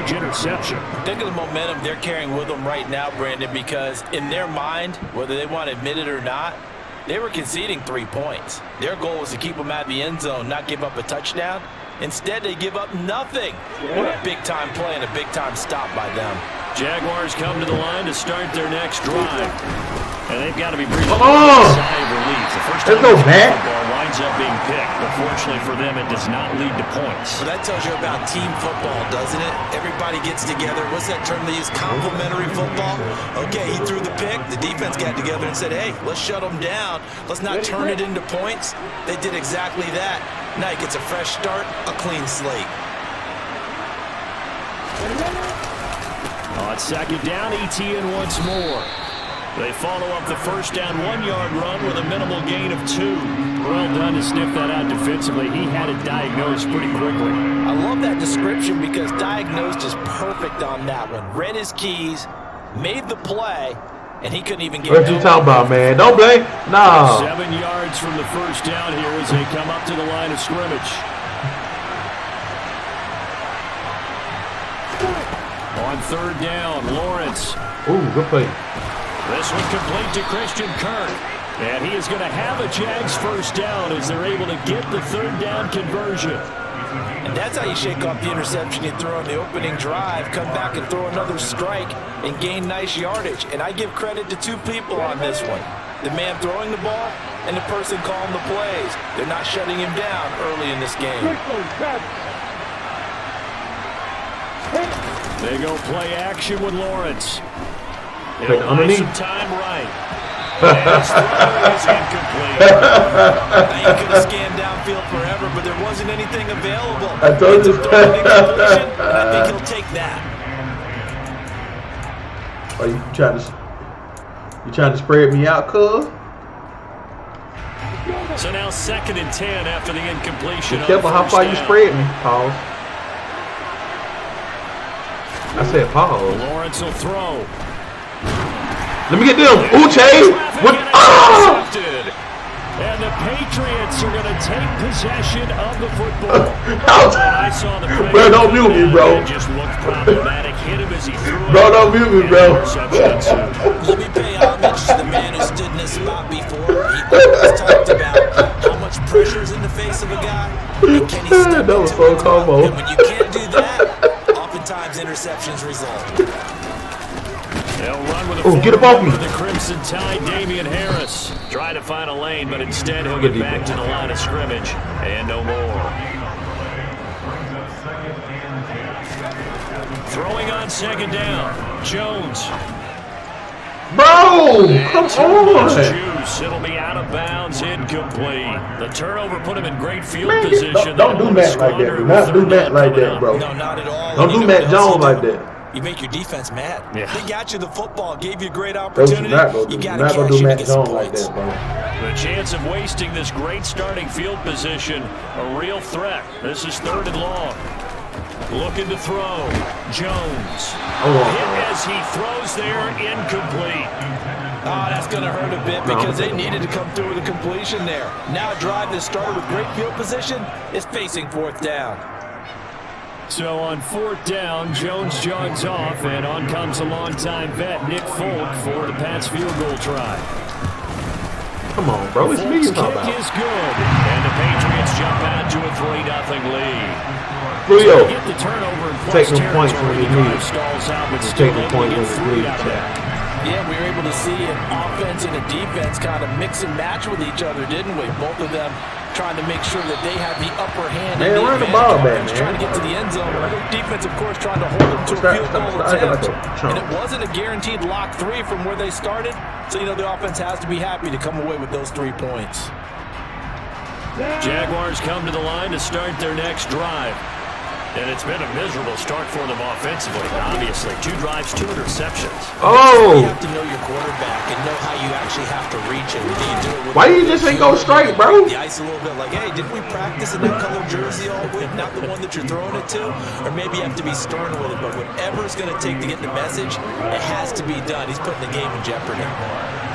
huge interception. Think of the momentum they're carrying with them right now, Brandon, because in their mind, whether they want to admit it or not, they were conceding 3 points. Their goal was to keep them out of the end zone, not give up a touchdown. Instead, they give up nothing. What a big-time play and a big-time stop by them. Jaguars come to the line to start their next drive. And they've got to be breathing a sigh of relief. The first time the ball winds up being picked, but fortunately for them, it does not lead to points. Well, that tells you about team football, doesn't it? Everybody gets together. What's that term they use? Complementary football? Okay, he threw the pick. The defense got together and said, hey, let's shut them down. Let's not turn it into points. They did exactly that. Now he gets a fresh start, a clean slate. On second down, ETN once more. They follow up the first down 1-yard run with a minimal gain of 2. Well done to sniff that out defensively. He had it diagnosed pretty quickly. I love that description because diagnosed is perfect on that one. Read his keys, made the play, and he couldn't even get it. What you talking about, man? Don't blame. No. 7 yards from the first down here as they come up to the line of scrimmage. On third down, Lawrence. Ooh, good play. This one complete to Christian Kirk. And he is going to have a Jags first down as they're able to get the third down conversion. And that's how you shake off the interception you throw on the opening drive, come back and throw another strike and gain nice yardage. And I give credit to 2 people on this one. The man throwing the ball and the person calling the plays. They're not shutting him down early in this game. They go play action with Lawrence. He'll underneath. Some time right. And his throw is incomplete. Now, you could have scanned downfield forever, but there wasn't anything available. I told you. And I think he'll take that. Are you trying to spread me out, cuz? So now 2nd and 10 after the incompletion. Be careful how far you spread me. Pause. I said pause. Lawrence will throw. Let me get them. Ooh, Chase. What? Ah! And the Patriots are going to take possession of the football. I saw the play. Bro, don't mute me, bro. Just looked problematic. Hit him as he threw it. Bro, don't mute me, bro. Let me pay homage to the man who stood in this spot before. He always talked about how much pressure is in the face of a guy. And can he step That was into so it? combo. And when you can't do that, oftentimes interceptions result. They'll run with a get up off me. The Crimson Tide, Damian Harris. Try to find a lane, but instead he'll get back to the line of scrimmage. And no more. Throwing on second down. Jones. Bro, come on. Juice. It'll be out of bounds, incomplete. The turnover put him in great field position. Don't do Matt like that. Do not do Matt like that, bro. No, not at all. Don't do Matt Jones like that. You make your defense mad. Yeah. They got you the football, gave you a great opportunity. You got to not gonna cash do in Matt to get some Jones like points. that, bro. The chance of wasting this great starting field position, a real threat. This is 3rd and long. Looking to throw. Jones. Hit as he throws there, incomplete. Oh, that's going to hurt a bit because they needed to come through with a completion there. Now a drive that started with great field position is facing 4th down. So on 4th down, Jones jogs off, and on comes a longtime vet, Nick Folk, for the Pats field goal try. Come on, bro. It's me. Folk's kick is good, and the Patriots jump out to a 3-0 lead. Julio, So get the turnover and take them points when the you need drive it. stalls out, but Just still take the able points to when get you 3 need out of it. that. Yeah, we were able to see an offense and a defense kind of mix and match with each other, didn't we? Both of them trying to make sure that they had the upper hand. Man, run the ball back, man. Trying to get to the end zone. Defense, of course, trying to hold them to a field goal attempt. And it wasn't a guaranteed lock 3 from where they started. So, you know, the offense has to be happy to come away with those 3 points. Jaguars come to the line to start their next drive. And it's been a miserable start for them offensively. Obviously, 2 drives, 2 interceptions. Oh! You have to know your quarterback and know how you actually have to reach it. Do you do it with Why you just ain't go straight, bro? the ice a little bit like, hey, didn't we practice in that color jersey all week? Not the one that you're throwing it to? Or maybe you have to be stern with it. But whatever it's going to take to get the message, it has to be done. He's putting the game in jeopardy.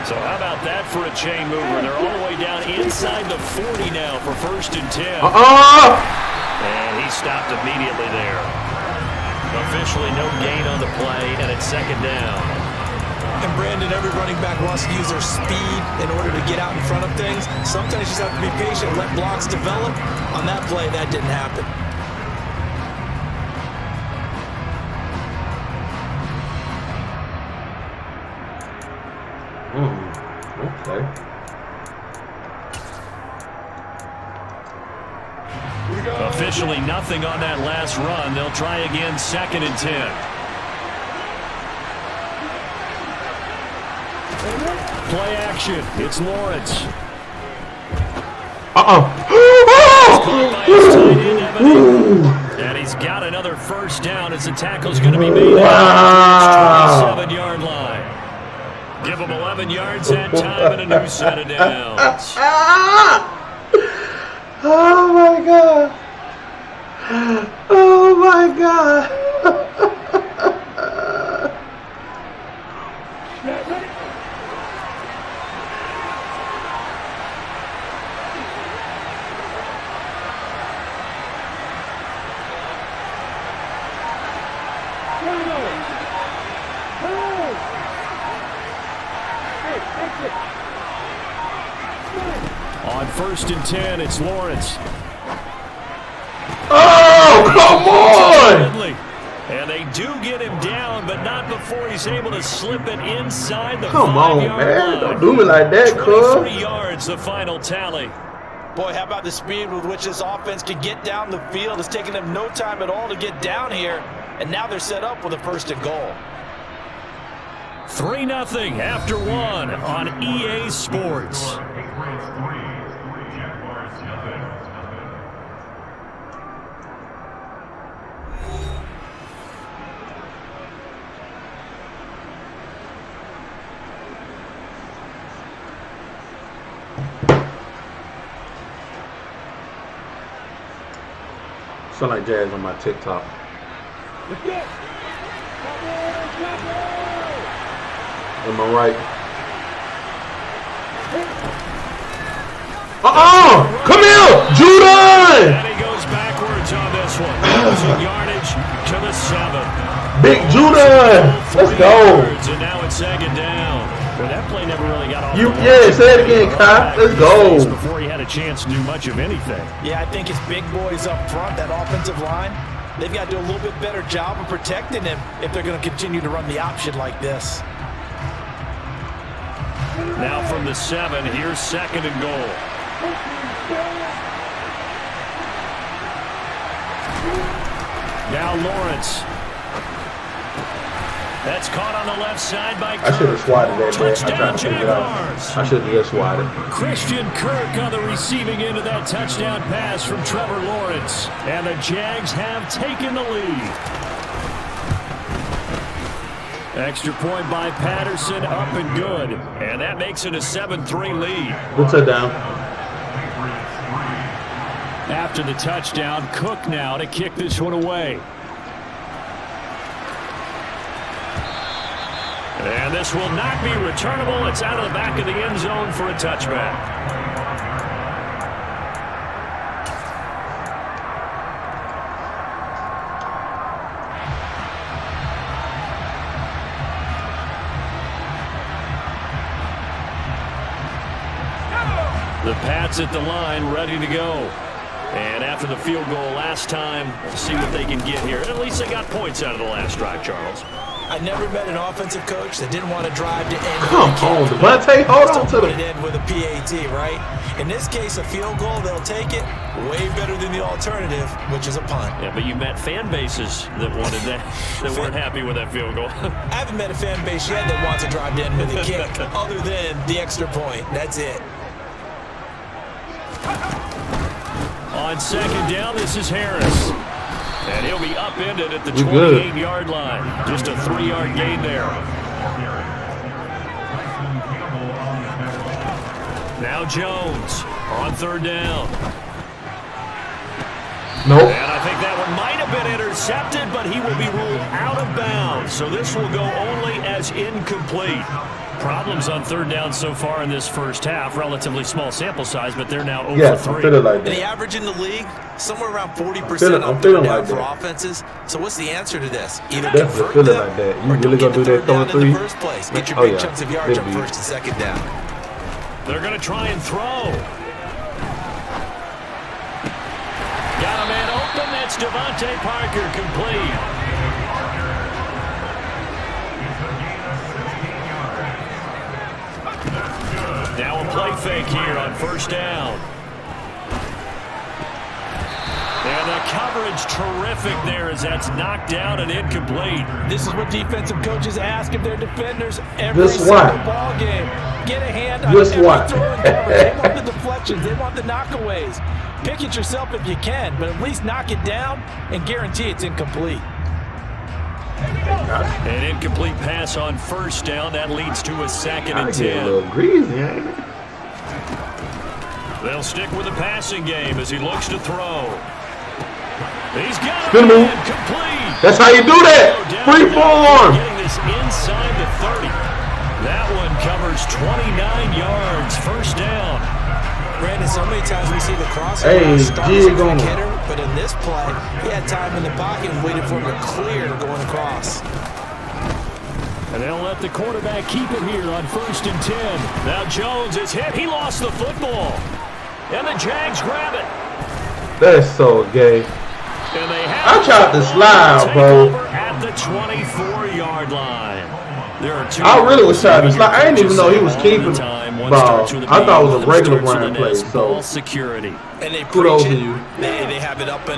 So how about that for a chain mover? They're all the way down inside the 40 now for 1st and 10. And he stopped immediately there. Officially no gain on the play, and it's second down. And Brandon, every running back wants to use their speed in order to get out in front of things. Sometimes you just have to be patient, let blocks develop. On that play, that didn't happen. Okay. Officially nothing on that last run. They'll try again, second and 10. Play action. It's Lawrence. And he's got another first down as the tackle's going to be made at the 27-yard line. Give him 11 yards that time and a new set of downs. Oh my God. Oh my God. On first and 10, it's Lawrence. Oh, come on! And they do get him down, but not before he's able to slip it inside the 5-yard Come on, man. line. Don't do me like that, cuz. 23 yards, the final tally. Boy, how about the speed with which this offense can get down the field? It's taken them no time at all to get down here, and now they're set up with a first and goal. 3-0 after one on EA Sports. Sound like jazz on my TikTok. Am I right? Come here, Judah! And he goes backwards on this one. Losing yardage to the 7. Big Judah! Let's go. And now it's second down. Well, that play never really got off. Yeah, say it again, Kai. Let's go. Before he had a chance to do much of anything. Yeah, I think it's big boys up front, that offensive line. They've got to do a little bit better job of protecting him if they're going to continue to run the option like this. Now from the 7, here's second and goal. Now Lawrence. That's caught on the left side by Kirk. I should have swatted that, man. I Touchdown, tried to figure it out. Jaguars. I should have just swatted. Christian Kirk on the receiving end of that touchdown pass from Trevor Lawrence. And the Jags have taken the lead. Extra point by Patterson, up and good. And that makes it a 7-3 lead. Good touchdown. After the touchdown, Cook now to kick this one away. And this will not be returnable. It's out of the back of the end zone for a touchback. The Pats at the line, ready to go. And after the field goal last time, we'll see what they can get here. At least they got points out of the last drive, Charles. I never met an offensive coach that didn't want to drive to end. Come on, Devontae, hold on to put it the... in with a PAT, right? In this case, a field goal, they'll take it. Way better than the alternative, which is a punt. Yeah, but you met fan bases that wanted that, that weren't happy with that field goal. I haven't met a fan base yet that wants to drive to end with a kick, other than the extra point. That's it. On second down, this is Harris. And he'll be upended at the 28-yard line. Just a 3-yard gain there. Now Jones on third down. Nope. And I think that one might have been intercepted, but he will be ruled out of bounds. So this will go only as incomplete. Problems on third down so far in this first half. Relatively small sample size, but they're now over 3. I'm feeling like that. And the average in the league, somewhere around 40% on third down for offenses. So what's the answer to this? Either convert them like that. You or really don't gonna get do the that third down throwing in the three? first place. Get your big chunks of yards on first and second down. They're going to try and throw. Got a man open. That's Devontae Parker, complete. Now a play fake here on first down. And the coverage terrific there as that's knocked down and incomplete. This is what defensive coaches ask of their defenders every Just single what? ball game. Get a hand on Just every what? throw and cover. They want the deflections. They want the knockaways. Pick it yourself if you can, but at least knock it down and guarantee it's incomplete. An incomplete pass on first down. That leads to a 2nd and 10. A little greasy, ain't it? They'll stick with the passing game as he looks to throw. He's got Good move. complete. That's how you do that. Free form. Getting this inside the 30. That one covers 29 yards. First down. Brandon, so many times we see the crosser jig on him. hitter, but in this play, he had time in the pocket and waited for him to clear going across. And they'll let the quarterback keep it here on first and 10. Now Jones is hit. He lost the football. And the Jags grab it. That's so gay. And they have I tried to slide, bro. At the 24-yard line. There are 2. I really was trying to slide. I didn't even know he was keeping ball. I thought it was a regular Brian play. So security. And they kudos preach to it. you. They have it up in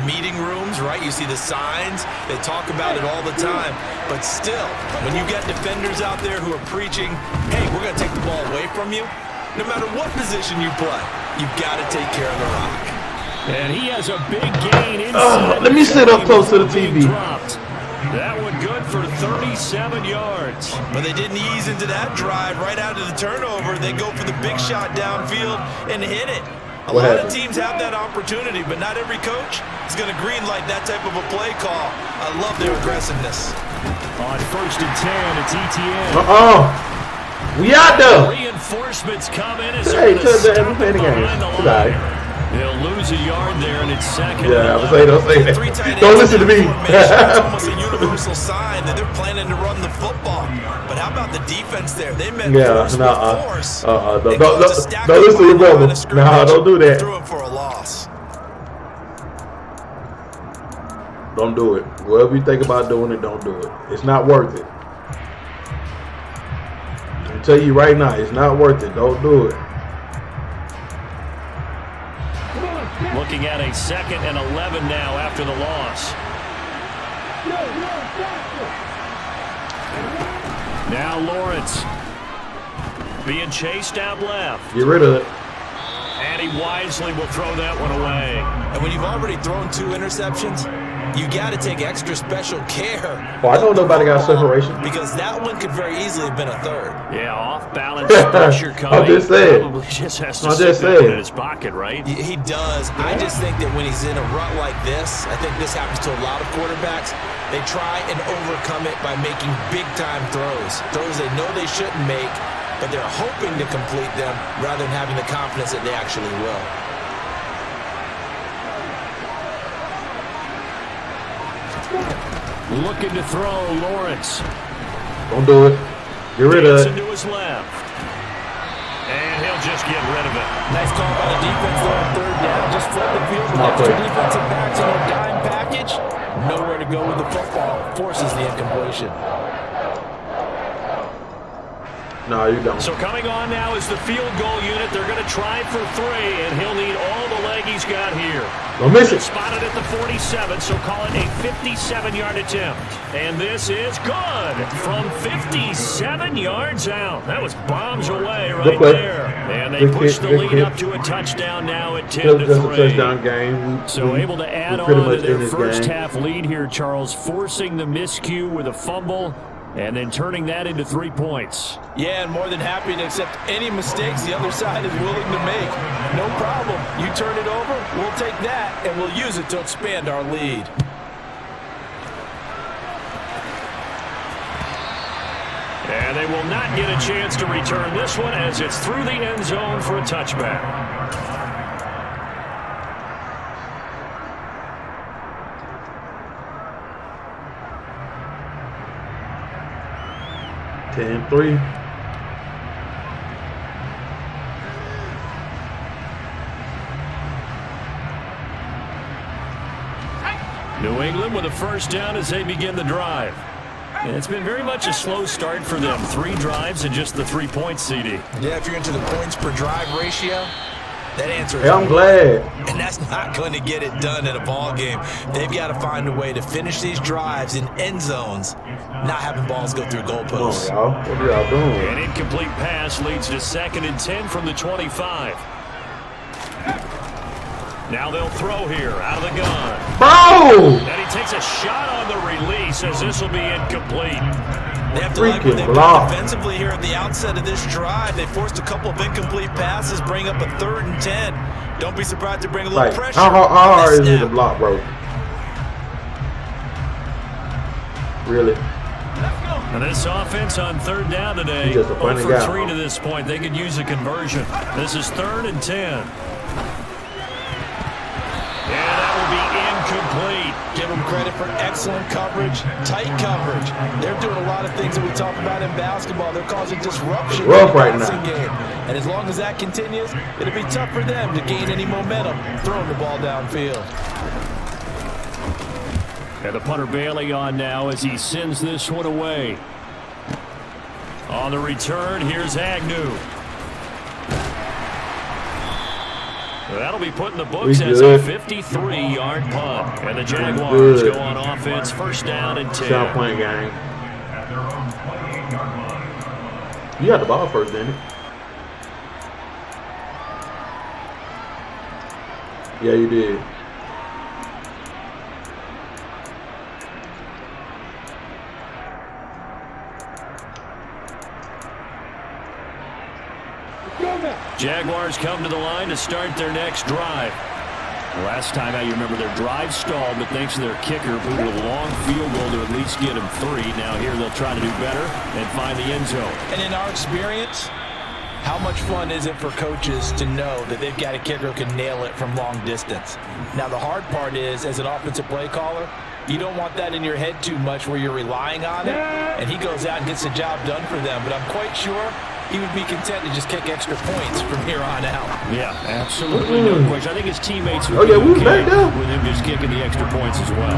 meeting rooms, right? You see the signs. They talk about it all the time. But still, when you get defenders out there who are preaching, hey, we're going to take the ball away from you, no matter what position you play, you've got to take care of the rock. And he has a big gain inside. Let me sit up close to the TV. That one good for 37 yards. But they didn't ease into that drive right out of the turnover. They go for the big shot downfield and hit it. A lot of teams have that opportunity, but not every coach is going to greenlight that type of a play call. I love their aggressiveness. On first and 10, it's ETN. We out there. Reinforcements come in as Hey, they're turn going to the behind the game. line. They'll lose a yard there, and it's 2nd. Yeah, don't say that. Don't listen to me. It's almost a universal sign that they're planning to run the football. But how about the defense there? They meant force with force. Don't listen to your brother. Nah, don't do that. Threw him for a loss. Don't do it. Whatever you think about doing it, don't do it. It's not worth it. I tell you right now, it's not worth it. Don't do it. Looking at a 2nd and 11 now after the loss. Now Lawrence being chased out left. Get rid of it. And he wisely will throw that one away. And when you've already thrown 2 interceptions, you got to take extra special care. Oh, I know nobody got separation. Because that one could very easily have been a 3rd. Yeah, off balance pressure coming. I just said. Probably just has to sit back in his pocket, right? He does. I just think that when he's in a rut like this, I think this happens to a lot of quarterbacks, they try and overcome it by making big-time throws. Throws they know they shouldn't make, but they're hoping to complete them rather than having the confidence that they actually will. Looking to throw, Lawrence. Don't do it. Get rid of it. To his left. And he'll just get rid of it. Nice call by the defense there on 3rd down. Just flip the field with extra defensive backs in their dime package. Nowhere to go with the football. Forces the incompletion. No, you don't. So coming on now is the field goal unit. They're going to try for 3, and he'll need all the leg he's got here. Don't miss it. Spotted at the 47, so call it a 57-yard attempt. And this is good from 57 yards out. That was bombs away right there. And they push the lead up to a touchdown now at 10-3. Just a touchdown game. So able to add on to their first half lead here, Charles, forcing the miscue with a fumble. and then turning that into 3 points. Yeah, and more than happy to accept any mistakes the other side is willing to make. No problem. You turn it over, we'll take that, and we'll use it to expand our lead. And they will not get a chance to return this one as it's through the end zone for a touchback. (10-3). New England with a first down as they begin the drive. And it's been very much a slow start for them. 3 drives and just the 3 points, CD. Yeah, if you're into the points per drive ratio, that answer is Hey, I'm glad. And that's not going to get it done in a ball game. They've got to find a way to finish these drives in end zones, not having balls go through goalposts. Come on, y'all. What are y'all doing? An incomplete pass leads to 2nd and 10 from the 25. Now they'll throw here out of the gun. Bro! And he takes a shot on the release as this will be incomplete. They have to like what they've block. done defensively here at the outset of this drive. They forced a couple of incomplete passes, bring up a 3rd and 10. Don't be surprised to bring a little pressure. How hard is it to block, bro? Really? And this offense on 3rd down today, He's just a 0 funny for guy. 3 to this point. They could use a conversion. This is 3rd and 10. And that will be incomplete. Give them credit for excellent coverage, tight coverage. They're doing a lot of things that we talk about in basketball. They're causing disruption in the passing game. And as long as that continues, it'll be tough for them to gain any momentum throwing the ball downfield. And the punter Bailey on now as he sends this one away. On the return, here's Agnew. That'll be put in the books as a 53-yard punt. And the Jaguars go on offense, first down and 10. South Point gang. You got the ball first, didn't you? Yeah, you did. Jaguars come to the line to start their next drive. Last time out, you remember their drive stalled, but thanks to their kicker, booted a long field goal to at least get them 3. Now here they'll try to do better and find the end zone. And in our experience, how much fun is it for coaches to know that they've got a kicker who can nail it from long distance? Now the hard part is, as an offensive play caller, you don't want that in your head too much where you're relying on it, and he goes out and gets the job done for them. But I'm quite sure he would be content to just kick extra points from here on out. Yeah, absolutely no question. I think his teammates would be okay with him just kicking the extra points as well.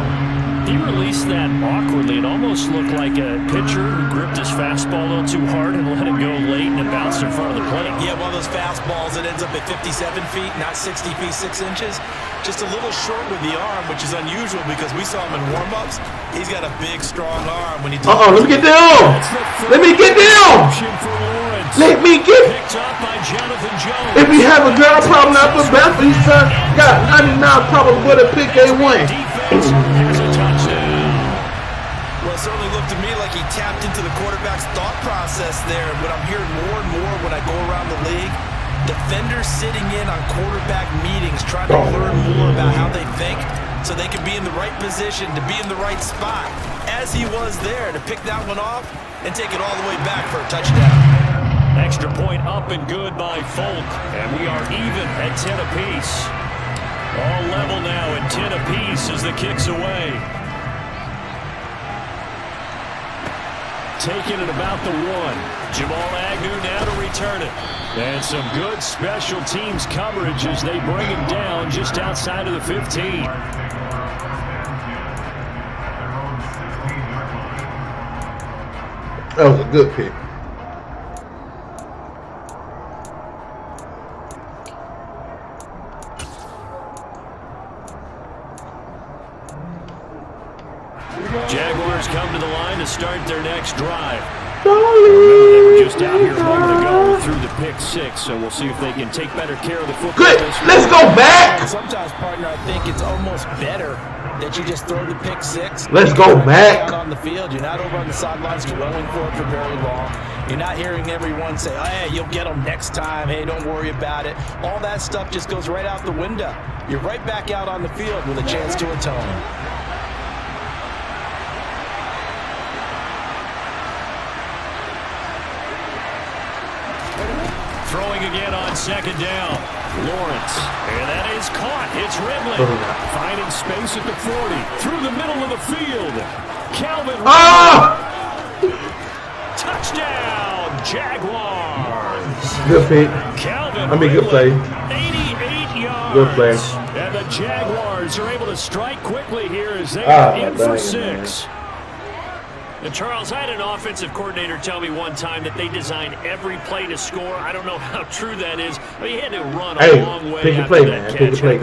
He released that awkwardly. It almost looked like a pitcher who gripped his fastball a little too hard and let it go late and it bounced in front of the plate. Yeah, one of those fastballs that ends up at 57 feet, not 60 feet 6 inches. Just a little short with the arm, which is unusual because we saw him in warm-ups. He's got a big, strong arm when he does. Let me get down! Let me get down! Let me get. Picked up by Jonathan Jones. If we have a ground problem out for Bethel, he's got 99 probability to pick A1. Defense has a touchdown. Well, it certainly looked to me like he tapped into the quarterback's thought process there. But I'm hearing more and more when I go around the league, defenders sitting in on quarterback meetings trying to learn more about how they think so they can be in the right position, to be in the right spot, as he was there to pick that one off and take it all the way back for a touchdown. Extra point up and good by Folk. And we are even at 10 apiece. All level now at 10 apiece as the kick's away. Taking it about the 1. Jamal Agnew now to return it. And some good special teams coverage as they bring him down just outside of the 15. That was a good pick. Jaguars come to the line to start their next drive. Remember, they were just out here a moment ago through the pick six, so we'll see if they can take better care of the football. Good. Let's go back. Sometimes, partner, I think it's almost better that you just throw the pick six. Let's go back. Out on the field, you're not over on the sidelines throwing for it for very long. You're not hearing everyone say, "Oh, hey, you'll get them next time. Hey, don't worry about it." All that stuff just goes right out the window. You're right back out on the field with a chance to atone. Throwing again on second down. Lawrence. And that is caught. It's Ridley. Finding space at the 40. Through the middle of the field. Calvin. Touchdown, Jaguars. Good pick. Calvin. Good play. 88 yards. Good play. And the Jaguars are able to strike quickly here as they are in for 6. And Charles, I had an offensive coordinator tell me one time that they designed every play to score. I don't know how true that is, but he had to run a long way after that catch. I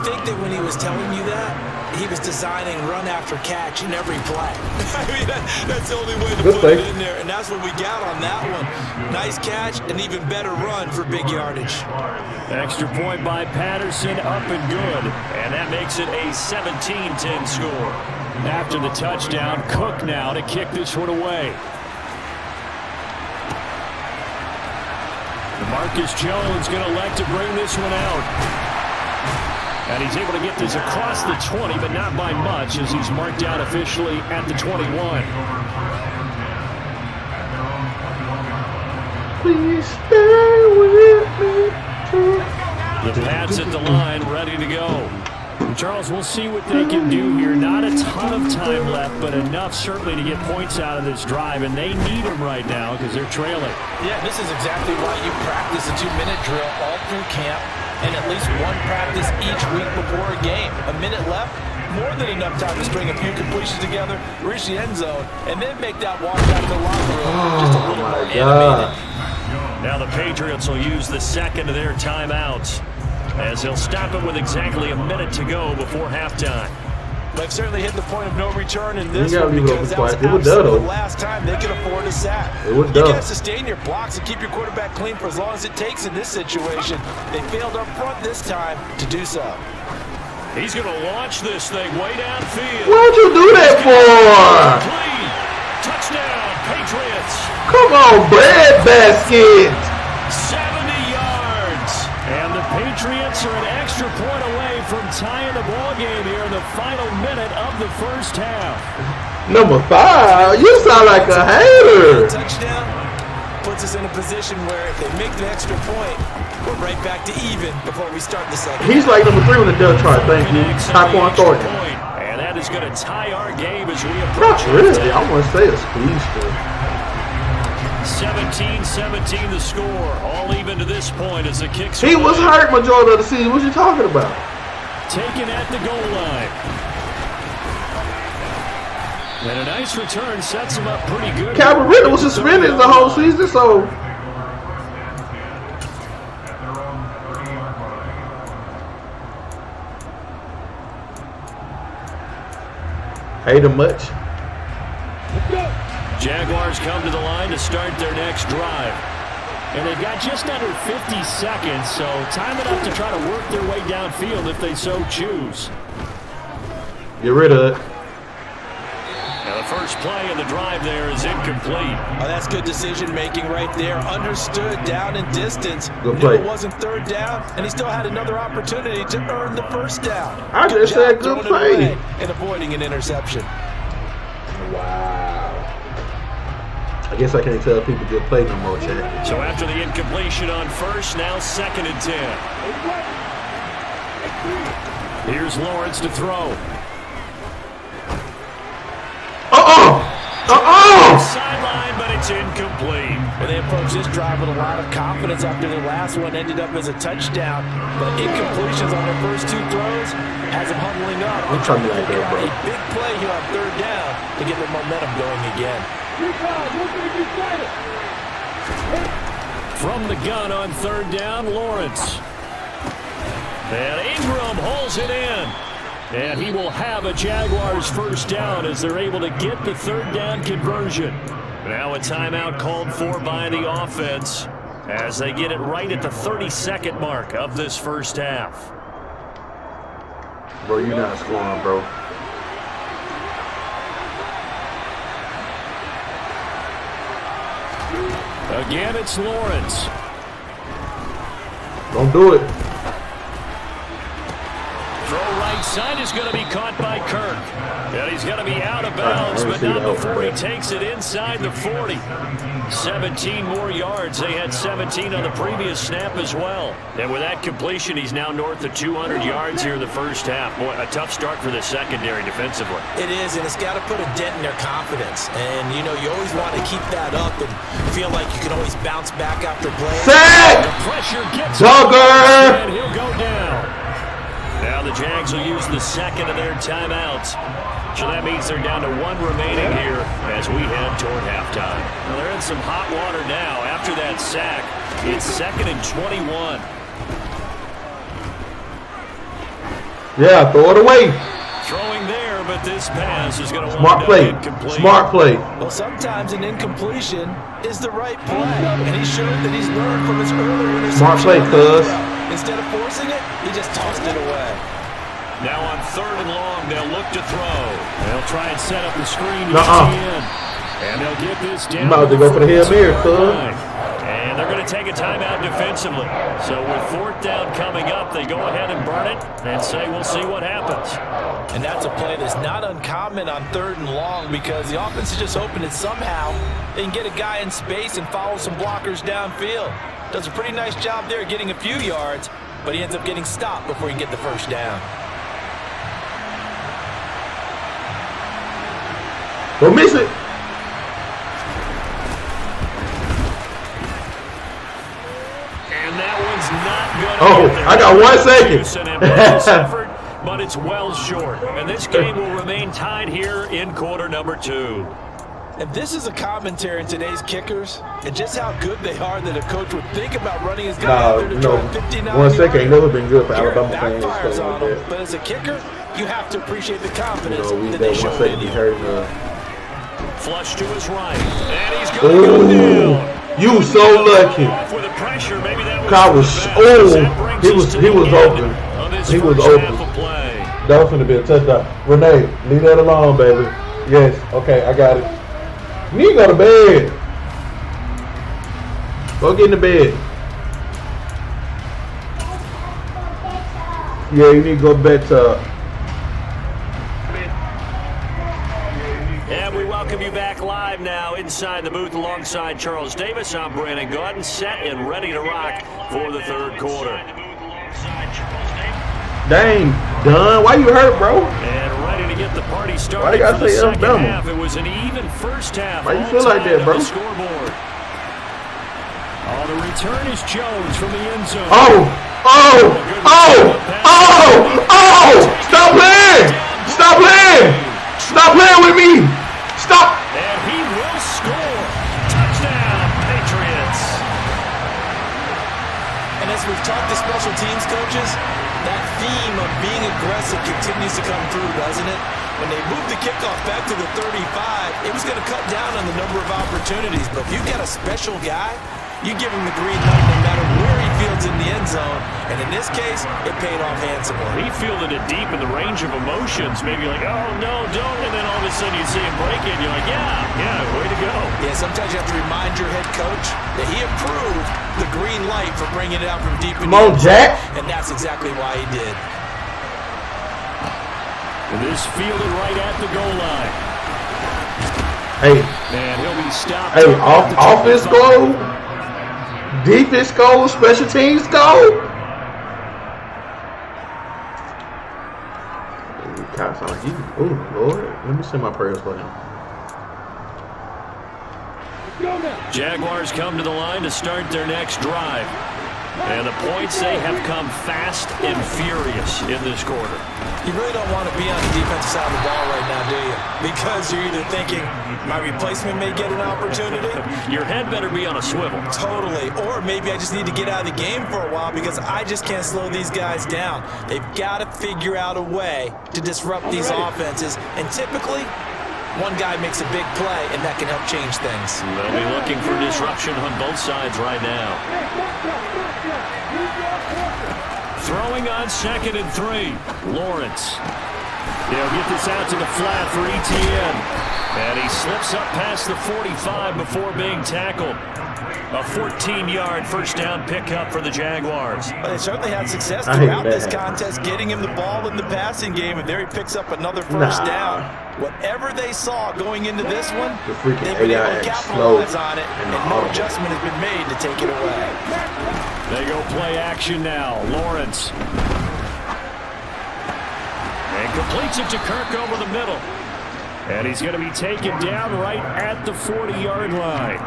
think that when he was telling you that, he was designing run after catch in every play. I mean, that's the only way to put it in there, and that's what we got on that one. Nice catch, and even better run for big yardage. Extra point by Patterson, up and good. And that makes it a 17-10 score. After the touchdown, Cook now to kick this one away. Marcus Jones going to elect to bring this one out. And he's able to get this across the 20, but not by much, as he's marked down officially at the 21. Please stay with me. The Pats at the line, ready to go. Charles, we'll see what they can do here. Not a ton of time left, but enough certainly to get points out of this drive, and they need them right now because they're trailing. Yeah, this is exactly why you practice a 2-minute drill all through camp and at least one practice each week before a game. A minute left, more than enough time to string a few completions together, reach the end zone, and then make that walk back to the locker room just a little more animated. Now the Patriots will use the second of their timeouts, as they'll stop it with exactly a minute to go before halftime. They've certainly hit the point of no return in this one because that was absolutely the last time they could afford a sack. You got to sustain your blocks and keep your quarterback clean for as long as it takes in this situation. They failed up front this time to do so. He's going to launch this thing way downfield. What'd you do that for? Touchdown, Patriots. Come on, bread basket. 70 yards. And the Patriots are an extra point away from tying the ball game here in the final minute of the first half. Number 5, you sound like a hater. Touchdown puts us in a position where if they make the extra point, we're right back to even before we start the second. He's like number 3 on the depth chart. Thank you. Top one Thornton. And that is going to tie our game as we approach. Not really. I want to say a squeeze still. 17-17 the score. All even to this point as the kicks. He was hurt majority of the season. What you talking about? Taken at the goal line. And a nice return sets him up pretty good. Calvin Ridley was suspended the whole season, so. Hate him much. Jaguars come to the line to start their next drive. And they've got just under 50 seconds, so time enough to try to work their way downfield if they so choose. Get rid of it. Now the first play of the drive there is incomplete. Oh, that's good decision making right there. Understood down and distance. Good play. Knew it wasn't third down, and he still had another opportunity to earn the first down. I just said good play. And avoiding an interception. Wow. I guess I can't tell people good play no more, Chad. So after the incompletion on first, now 2nd and 10. Here's Lawrence to throw. Sideline, but it's incomplete. And they approach this drive with a lot of confidence after their last one ended up as a touchdown. But incompletions on their first 2 throws has them huddling up. I'm trying to like that, bro. A big play here on 3rd down to get their momentum going again. From the gun on 3rd down, Lawrence. And Ingram holds it in. And he will have a Jaguars first down as they're able to get the 3rd down conversion. Now a timeout called for by the offense as they get it right at the 30-second mark of this first half. Bro, you're not scoring, bro. Again, it's Lawrence. Don't do it. Throw right side is going to be caught by Kirk. And he's going to be out of bounds, but not before he takes it inside the 40. 17 more yards. They had 17 on the previous snap as well. And with that completion, he's now north of 200 yards here in the first half. Boy, a tough start for the secondary defensively. It is, and it's got to put a dent in their confidence. And, you know, you always want to keep that up and feel like you can always bounce back after play. Sack! The pressure gets Duggar! and he'll go down. Now the Jags will use the second of their timeouts. So that means they're down to one remaining here as we head toward halftime. Well, they're in some hot water now. After that sack, it's 2nd and 21. Yeah, throw it away. Throwing there, but this pass is going to Smart play. Smart play. Well, sometimes an incompletion is the right play. And he showed that he's learned from his earlier interception. Smart play, cuz. Instead of forcing it, he just tossed it away. Now on 3rd and long, they'll look to throw. They'll try and set up the screen to ETN. And they'll get this down. You might have to go for the Hail Mary, cuz. And they're going to take a timeout defensively. So with 4th down coming up, they go ahead and burn it and say we'll see what happens. And that's a play that's not uncommon on 3rd and long because the offense is just hoping that somehow they can get a guy in space and follow some blockers downfield. Does a pretty nice job there getting a few yards, but he ends up getting stopped before he can get the first down. Don't miss it. And that one's not good. I got 1 second. But it's well short. And this game will remain tied here in quarter number 2. And this is a commentary in today's kickers and just how good they are that a coach would think about running his guy out there to try 59 1 second ain't never been good for Garrett Alabama fans. backfires on Like him, that. but as a kicker, you have to appreciate the confidence You know, that they that 1 showed second in be you. hurting. Flush to his right. And he's going to go down. You so lucky. With the pressure, maybe that was Kyle was he was open. He was open. That was gonna be a touchdown. Renee, leave that alone, baby. Yes, okay, I got it. You need to go to bed. Go get in the bed. Yeah, you need to go to bed. And we welcome you back live now inside the booth alongside Charles Davis. I'm Brandon Gordon, set and ready to rock for the 3rd quarter. Dang, done. Why you hurt, bro? And ready to get the party started. Why you gotta for the say second Alabama? half. It was an even first half. Why you feel like that, bro? The scoreboard. Oh, the return is Jones from the end zone. Stop playing! Stop playing! Stop playing with me! Stop! And he will score. Touchdown, Patriots. And as we've talked to special teams coaches, that theme of being aggressive continues to come through, doesn't it? When they moved the kickoff back to the 35, it was going to cut down on the number of opportunities. But if you've got a special guy, you give him the green light no matter where he fields in the end zone. And in this case, it paid off handsomely. He fielded it deep in the range of emotions. Maybe like, oh, no, don't. And then all of a sudden you see him break it. And you're like, yeah, way to go. Yeah, sometimes you have to remind your head coach that he approved the green light for bringing it out from deep in the end zone. Jack. And that's exactly why he did. And this fielded right at the goal line. Hey. And he'll be stopped. Hey, offense goal, defense goal, special teams goal. Kind of sound like you. Oh, Lord. Let me send my prayers for him. Jaguars come to the line to start their next drive. And the points, they have come fast and furious in this quarter. You really don't want to be on the defensive side of the ball right now, do you? Because you're either thinking, my replacement may get an opportunity. Your head better be on a swivel. Totally. Or maybe I just need to get out of the game for a while because I just can't slow these guys down. They've got to figure out a way to disrupt these offenses. And typically, one guy makes a big play, and that can help change things. They'll be looking for disruption on both sides right now. Throwing on 2nd and 3. Lawrence. They'll get this out to the flat for Etienne. And he slips up past the 45 before being tackled. A 14-yard first down pickup for the Jaguars. Well, they certainly had success throughout this contest, getting him the ball in the passing game, and there he picks up another first down. Whatever they saw going into this one, they've been able to capitalize on it, and no adjustment has been made to take it away. They go play action now. Lawrence. And completes it to Kirk over the middle. And he's going to be taken down right at the 40-yard line.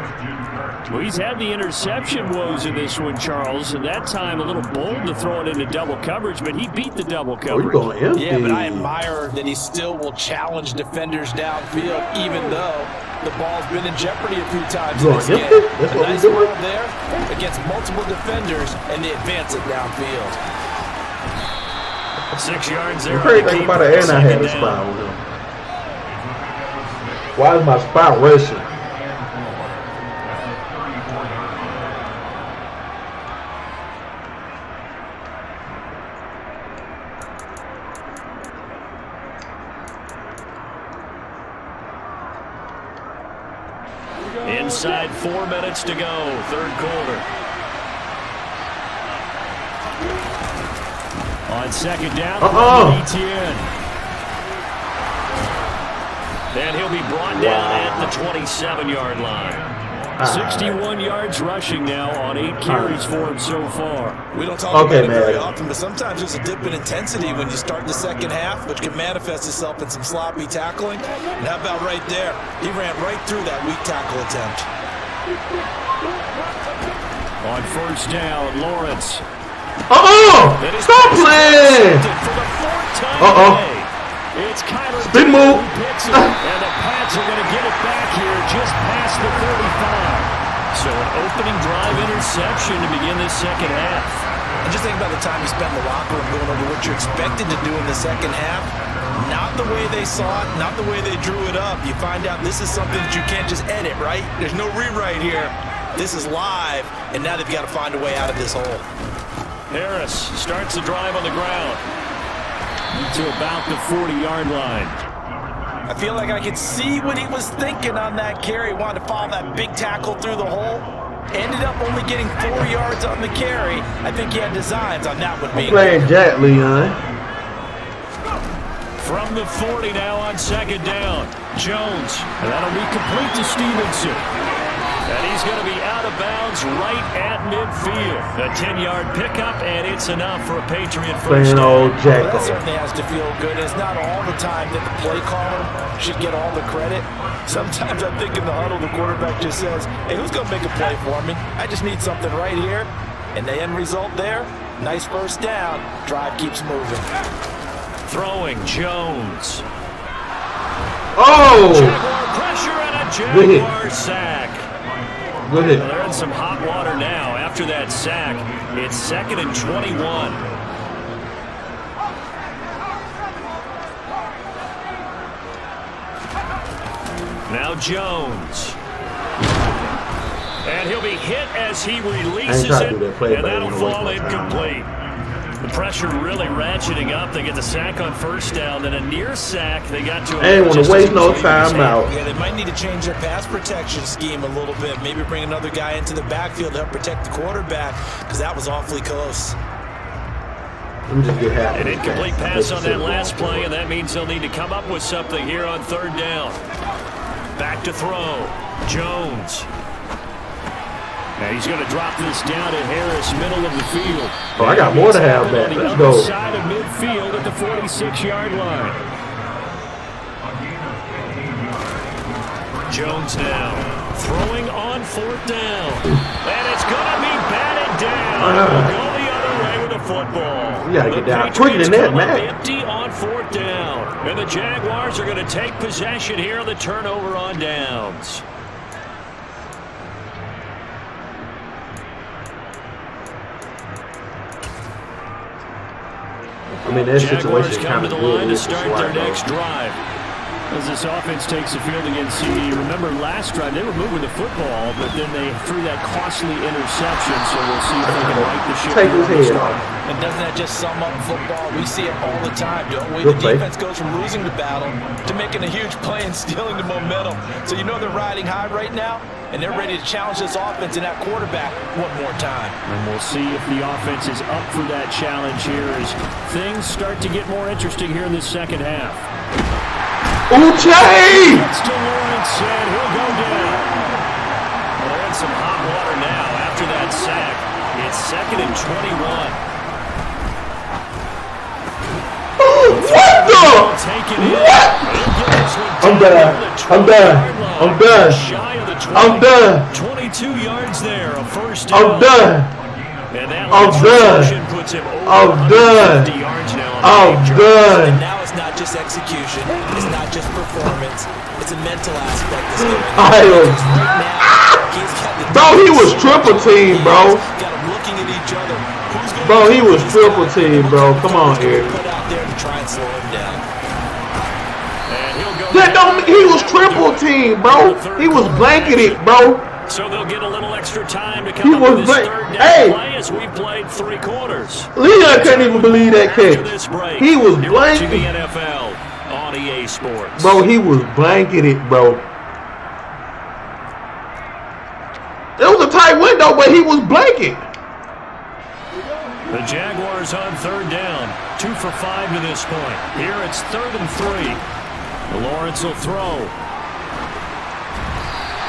Well, he's had the interception woes in this one, Charles, and that time a little bold to throw it into double coverage, but he beat the double coverage. Yeah, but I admire that he still will challenge defenders downfield, even though the ball's been in jeopardy a few times in this game. That's a what nice throw there against multiple defenders, and they advance it downfield. 6 yards there. Crazy thing about it, and I had a spot on him. Why is my spot rushing? Inside 4 minutes to go, third quarter. On 2nd down, Etienne. And he'll be brought down at the 27-yard line. 61 yards rushing now on 8 carries for him so far. We don't talk about it very often, but sometimes there's a dip in intensity when you start the second half, which can manifest itself in some sloppy tackling. And how about right there? He ran right through that weak tackle attempt. On first down, Lawrence. Stop playing! It's Kyler Spin move. Who picks it, and the Pats are going to get it back here just past the 35. So an opening drive interception to begin this second half. And just think about the time you spent in the locker room going over what you're expected to do in the second half. Not the way they saw it, not the way they drew it up. You find out this is something that you can't just edit, right? There's no rewrite here. This is live, and now they've got to find a way out of this hole. Harris starts the drive on the ground to about the 40-yard line. I feel like I could see what he was thinking on that carry. Wanted to follow that big tackle through the hole. Ended up only getting 4 yards on the carry. I think he had designs on that one being playing Jack, Leon. From the 40 now on 2nd down. Jones. And that'll be complete to Stevenson. And he's going to be out of bounds right at midfield. A 10-yard pickup, and it's enough for a Patriot first down. Well, that certainly has to feel good. It's not all the time that the play caller should get all the credit. Sometimes I think in the huddle, the quarterback just says, hey, who's going to make a play for me? I just need something right here. And the end result there, nice first down. Drive keeps moving. Throwing, Jones. Jaguar pressure and a Jaguar sack. Go ahead. They're in some hot water now. After that sack, it's 2nd and 21. Now Jones. And he'll be hit as he releases it, and that'll fall incomplete. The pressure really ratcheting up. They get the sack on first down, then a near sack. They got to. They ain't want to waste no time out. Yeah, they might need to change their pass protection scheme a little bit. Maybe bring another guy into the backfield to help protect the quarterback, because that was awfully close. An incomplete pass on that last play, and that means they'll need to come up with something here on 3rd down. Back to throw. Jones. Now he's going to drop this down to Harris, middle of the field. I got more to have back. Let's go. Side of midfield at the 46-yard line. Jones now throwing on 4th down. And it's going to be batted down. Go the other way with the football. You got to get down quicker than that, man. Empty on 4th down. And the Jaguars are going to take possession here on the turnover on downs. I mean, that situation come to the line to start their next drive. As this offense takes the field against CD, remember last drive they were moving the football, but then they threw that costly interception, so we'll see if they can right the ship. Take his head off. And doesn't that just sum up football? We see it all the time, don't we? The defense goes from losing the battle to making a huge play and stealing the momentum. So you know they're riding high right now, and they're ready to challenge this offense and that quarterback one more time. And we'll see if the offense is up for that challenge here as things start to get more interesting here in the second half. Uche! Gets to Lawrence, and he'll go down. Well, they're in some hot water now after that sack. It's 2nd and 21. What the? What? I'm done. I'm done. I'm done. I'm done. 22 yards there, a first down. I'm done. And that I'm done. puts him over I'm done. 150 yards now on I'm the done. And now it's not just execution, it's not just performance, it's a mental aspect that's going on. I was. Right now, he's got the Bro, he was triple team, bro. got them looking at each other. Who's gonna Bro, he was triple team, bro. Come on here. put out there to try and slow him down? And he'll go That don't. He was triple team, bro. He was blanketed, bro. So they'll get a little extra time to He come up was with this blank- third down Hey. play as we've played 3 quarters. Leon can't even believe that After catch. this break, He was you're watching the blanketed. NFL on EA Sports. Bro, he was blanketed, bro. It was a tight window, but he was blanketed. The Jaguars on 3rd down. 2 for 5 to this point. Here it's 3rd and 3. Lawrence will throw.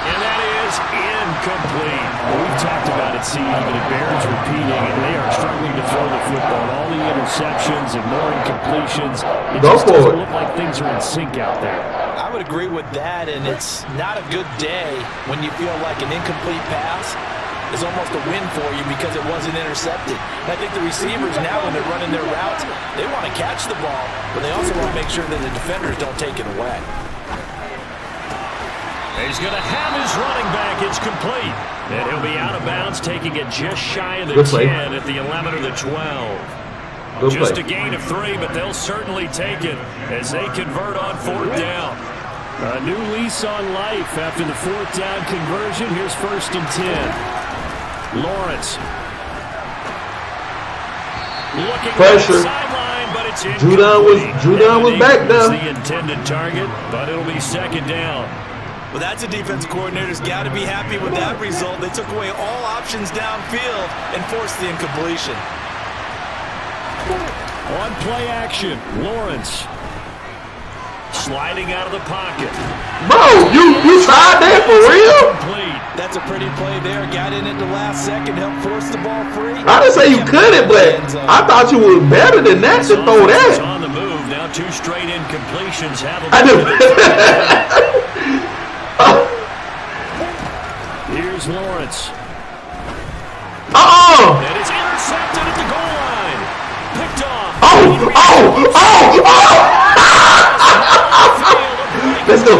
And that is incomplete. We've talked about it, CD, but it bears repeating, and they are struggling to throw the football. All the interceptions and more incompletions. It Go just for doesn't it. look like things are in sync out there. I would agree with that, and it's not a good day when you feel like an incomplete pass is almost a win for you because it wasn't intercepted. And I think the receivers now, when they're running their routes, they want to catch the ball, but they also want to make sure that the defenders don't take it away. He's going to have his running back. It's complete. And he'll be out of bounds, taking it just shy of the Good play. 10 at the 11 or the 12. Good Just play. a gain of 3, but they'll certainly take it as they convert on 4th down. A new lease on life after the 4th down conversion. Here's 1st and 10. Lawrence. Looking Pressure. to the sideline, but it's Judon was back That's there. the intended target, but it'll be 2nd down. Well, that's a defense coordinator's got to be happy with that result. They took away all options downfield and forced the incompletion. On play action, Lawrence sliding out of the pocket. Bro, you tried that for real? Complete. That's a pretty play there. Got in at the last second, helped force the ball free. I didn't say you couldn't, but I thought you was better than that to throw Offense is that. on the move now. 2 straight incompletions have I him. do. Here's Lawrence. Uh-uh. And it's intercepted at the goal line. Picked off. Let's go.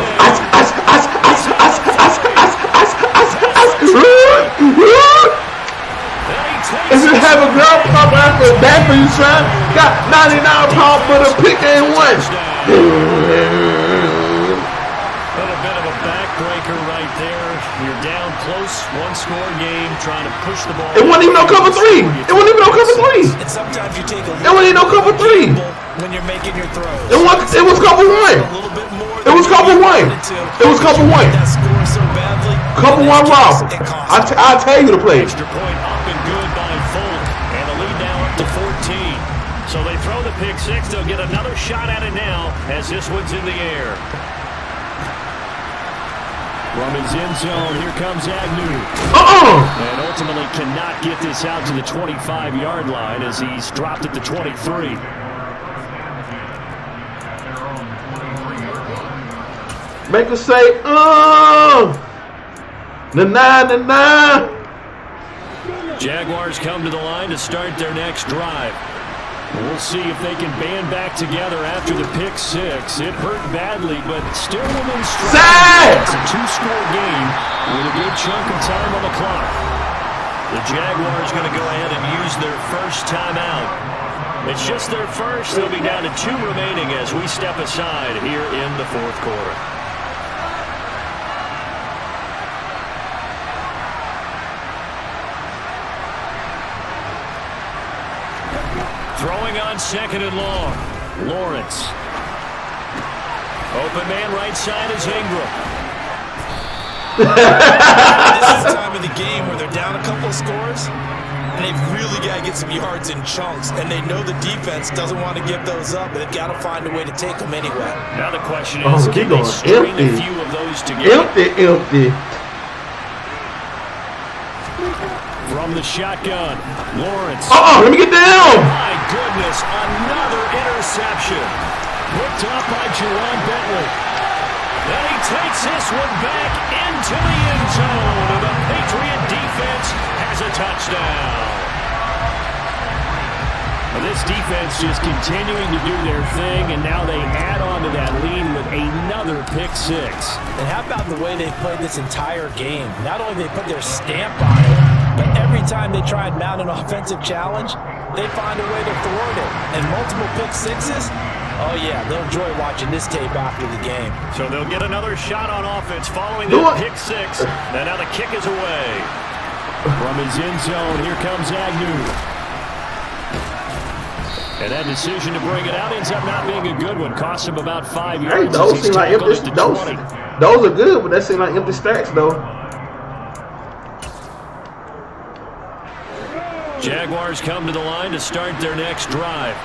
If you have a girl come after that for you, son, got 99 pounds for the pick and one. A bit of a backbreaker right there. You're down close, 1-score game, trying to push the ball. It wasn't even no cover 3. It wasn't even no cover 3. And sometimes you take a It wasn't even no cover 3. when you're making your throws. It was cover 1. A little bit more It was cover 1. It was cover 1. That score so badly. Cover 1 Rob. I'll tell you the play. Extra point up and good by Folk, and the lead now up to 14. So they throw the pick 6. They'll get another shot at it now as this one's in the air. From his end zone, here comes Agnew. And ultimately cannot get this out to the 25-yard line as he's dropped at the 23. Make us say, nah. Jaguars come to the line to start their next drive. We'll see if they can band back together after the pick 6. It hurt badly, but still within stride. It's a 2-score game with a good chunk of time on the clock. The Jaguars going to go ahead and use their first timeout. It's just their first. They'll be down to 2 remaining as we step aside here in the fourth quarter. Throwing on 2nd and long. Lawrence. Open man right side is Ingram. This is the time of the game where they're down a couple of scores, and they've really got to get some yards in chunks, and they know the defense doesn't want to give those up, but they've got to find a way to take them anyway. Now the question is, can they string a few of those together? Empty. From the shotgun, Lawrence. Let me get down. My goodness, another interception. Picked up by Jerome Bentley. Then he takes this one back into the end zone, and the Patriot defense has a touchdown. Well, this defense just continuing to do their thing, and now they add on to that lead with another pick 6. And how about the way they played this entire game? Not only they put their stamp on it, but every time they try and mount an offensive challenge, they find a way to thwart it. And multiple pick 6s, oh yeah, they'll enjoy watching this tape after the game. So they'll get another shot on offense following that pick 6. And now the kick is away. From his end zone, here comes Agnew. And that decision to bring it out ends up not being a good one. Costs him about 5 yards. Hey, those seem like empty. Those are good, but that seem like empty stacks, though. Jaguars come to the line to start their next drive.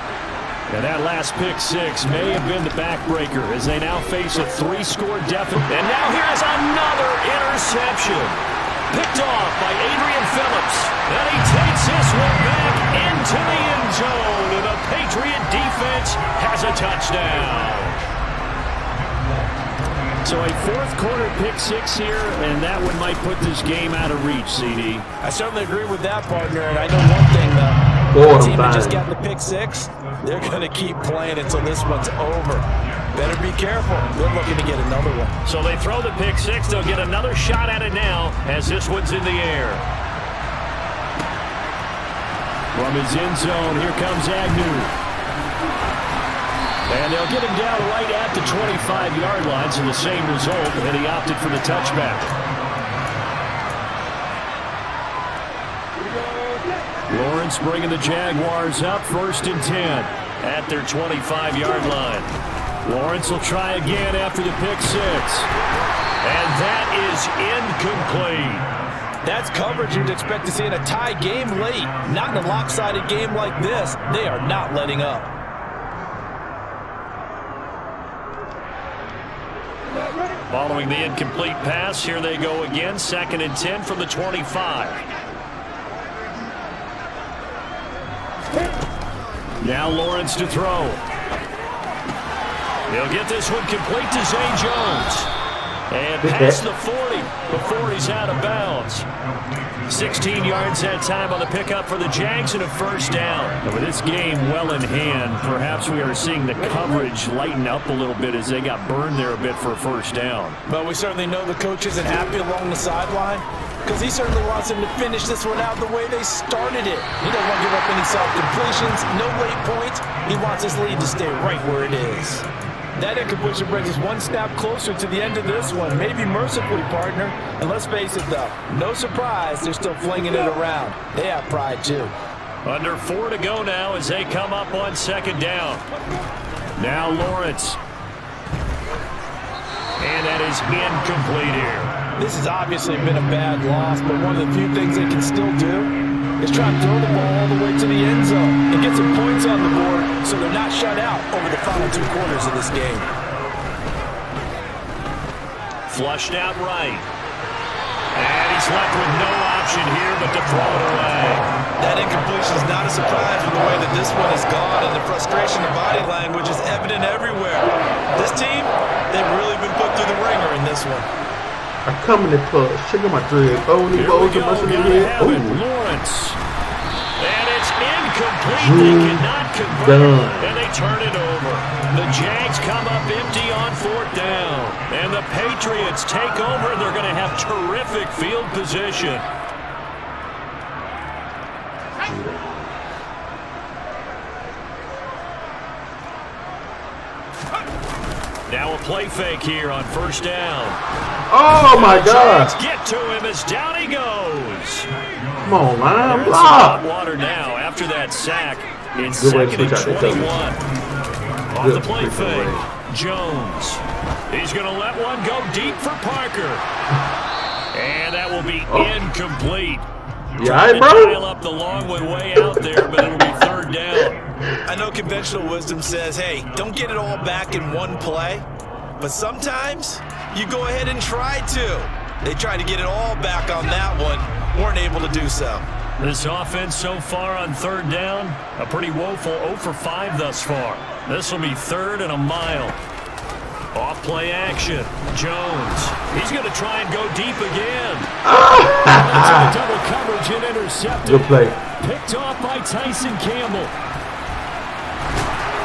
And that last pick 6 may have been the backbreaker as they now face a 3-score deficit. And now here's another interception. Picked off by Adrian Phillips. And he takes this one back into the end zone. And the Patriot defense has a touchdown. So a fourth-quarter pick 6 here, and that one might put this game out of reach, CD. I certainly agree with that, partner. And I know one thing, though. The team that just got the pick 6, they're going to keep playing until this one's over. Better be careful. They're looking to get another one. So they throw the pick 6. They'll get another shot at it now as this one's in the air. From his end zone, here comes Agnew. And they'll get him down right at the 25-yard line, so the same result, and he opted for the touchback. Lawrence bringing the Jaguars up, 1st and 10 at their 25-yard line. Lawrence will try again after the pick 6. And that is incomplete. That's coverage you'd expect to see in a tie game late. Not in a lopsided game like this. They are not letting up. Following the incomplete pass, here they go again. 2nd and 10 from the 25. Now Lawrence to throw. He'll get this one complete to Zay Jones. And past the 40 before he's out of bounds. 16 yards that time on the pickup for the Jags and a 1st down. And with this game well in hand, perhaps we are seeing the coverage lighten up a little bit as they got burned there a bit for a 1st down. But we certainly know the coach isn't happy along the sideline because he certainly wants them to finish this one out the way they started it. He doesn't want to give up any soft completions, no late points. He wants his lead to stay right where it is. That incompletion brings us one snap closer to the end of this one. Maybe mercifully, partner. And let's face it, though, no surprise, they're still flinging it around. They have pride, too. Under 4 to go now as they come up on 2nd down. Now Lawrence. And that is incomplete here. This has obviously been a bad loss, but one of the few things they can still do is try to throw the ball all the way to the end zone and get some points on the board so they're not shut out over the final 2 quarters of this game. Flushed out right. And he's left with no option here but to throw it away. That incompletion is not a surprise with the way that this one has gone, and the frustration of body language is evident everywhere. This team, they've really been put through the ringer in this one. I come in the club, shaking my dread. Oh, here we go, gotta have it. Lawrence. And it's incomplete. They cannot convert. And they turn it over. The Jags come up empty on 4th down. And the Patriots take over. They're going to have terrific field position. play fake here on first down. Oh, my God. Get to him as down he goes. Come on, man. There's Block. some water now after that sack. It's Good way to second and switch out that 21. Off Good the play freaking fake. way. Jones. He's going to let one go deep for Parker. And that will be incomplete. Yeah, Dial bro. up the long one way out there, but it'll be third down. I know conventional wisdom says, hey, don't get it all back in one play. But sometimes you go ahead and try to. They tried to get it all back on that one. Weren't able to do so. This offense so far on third down, a pretty woeful 0 for 5 thus far. This will be third and a mile. Off play action. Jones. He's going to try and go deep again. That's a double coverage and intercepted. Good play. Picked off by Tyson Campbell.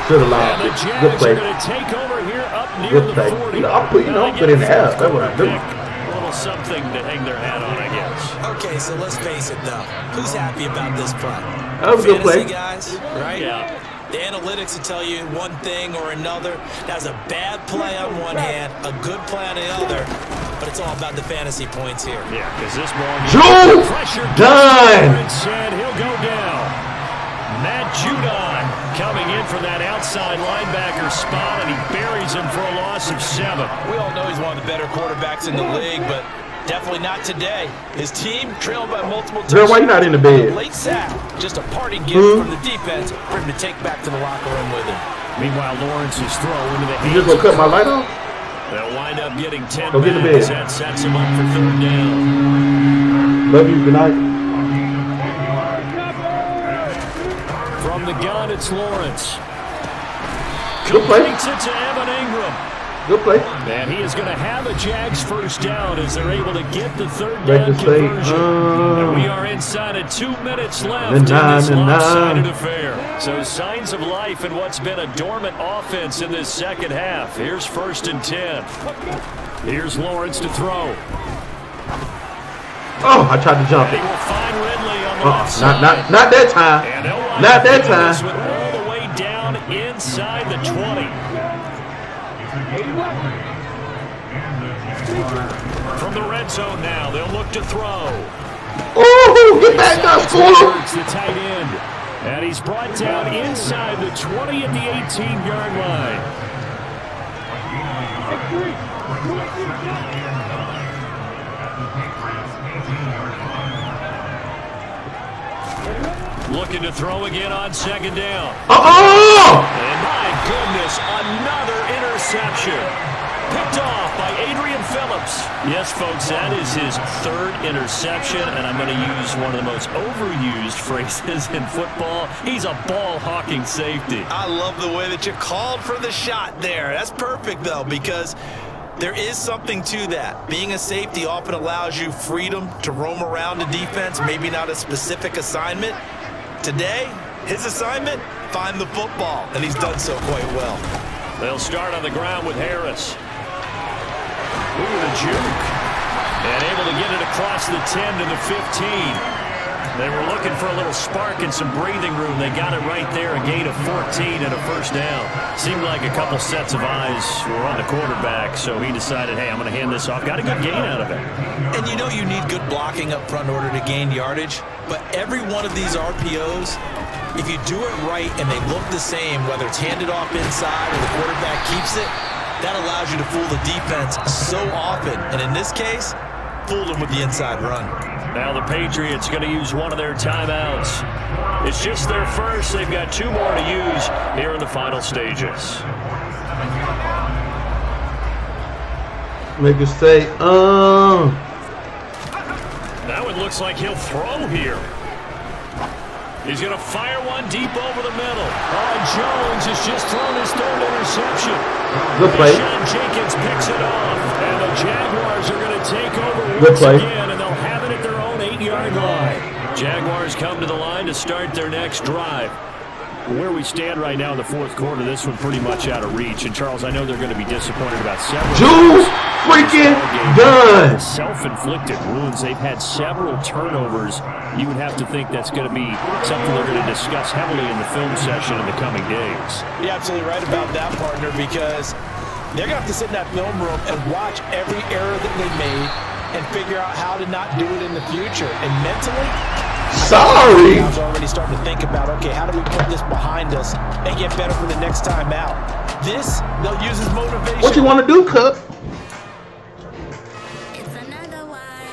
Should have And allowed the it. Jags Good are play. going to take over here up near Good the play. 40. I'll put, put in half. That's what I do. A little something to hang their hat on, I guess. Okay, so let's face it, though. Who's happy about this play? That was a good play. Fantasy guys, right? Yeah. The analytics will tell you one thing or another. That's a bad play on one hand, a good play on the other, but it's all about the fantasy points here. Yeah, because this ball Joe! pressure Done! said he'll go down. Matt Judon coming in for that outside linebacker spot, and he buries him for a loss of 7. We all know he's one of the better quarterbacks in the league, but definitely not today. His team trailed by multiple touchdowns. Girl, why you not in the bed? Late sack, just a parting gift from the defense for him to take back to the locker room with him. Meanwhile, Lawrence's throw into the You just gonna cut my light off? They'll wind up getting 10 Go get in the backs. bed. That sets him up for third down. Love you. Good night. From the gun, it's Lawrence. Good play. Completes it to Evan Ingram. Good play. And he is going to have a Jags first down as they're able to get the third Like down to say, conversion. And we are inside of 2 minutes left in nine, this the lopsided nine. affair. So signs of life in what's been a dormant offense in this second half. Here's first and 10. Here's Lawrence to throw. Oh, I tried to jump They it. will find Ridley on the left side. Not that time. And they'll wind Not up that getting this time. one all the way down inside the 20. From the red zone now, they'll look to throw. Oh, get back up, school. It's the tight end. And he's brought down inside the 20 at the 18-yard line. Looking to throw again on second down. Oh! And my goodness, another interception. Picked off by Adrian Phillips. Yes, folks, that is his third interception, and I'm going to use one of the most overused phrases in football. He's a ball-hawking safety. I love the way that you called for the shot there. That's perfect, though, because there is something to that. Being a safety often allows you freedom to roam around the defense, maybe not a specific assignment. Today, his assignment, find the football, and he's done so quite well. They'll start on the ground with Harris. Ooh, the juke. And able to get it across the 10 to the 15. They were looking for a little spark and some breathing room. They got it right there, a gain of 14 and a first down. Seemed like a couple sets of eyes were on the quarterback, so he decided, hey, I'm going to hand this off. Got a good gain out of it. And you know you need good blocking up front in order to gain yardage, but every one of these RPOs, if you do it right and they look the same, whether it's handed off inside or the quarterback keeps it, that allows you to fool the defense so often. And in this case, fooled them with the inside run. Now the Patriots going to use one of their timeouts. It's just their first. They've got 2 more to use here in the final stages. Make it say, Now it looks like he'll throw here. He's going to fire one deep over the middle. Jones has just thrown his third interception. Good play. Sean Jenkins picks it off. And the Jaguars are going to take over Good once play. again, and they'll have it at their own 8-yard line. Jaguars come to the line to start their next drive. Where we stand right now in the fourth quarter, this one pretty much out of reach. And, Charles, I know they're going to be disappointed about several. Juice freaking done. Self-inflicted wounds. They've had several turnovers. You would have to think that's going to be something they're going to discuss heavily in the film session in the coming days. You're absolutely right about that, partner, because They're going to have to sit in that film room and watch every error that they made and figure out how to not do it in the future. And mentally, sorry, I was already starting to think about, okay, how do we put this behind us and get better for the next time out? This, they'll use as motivation. What you want to do, Cook? It's another one.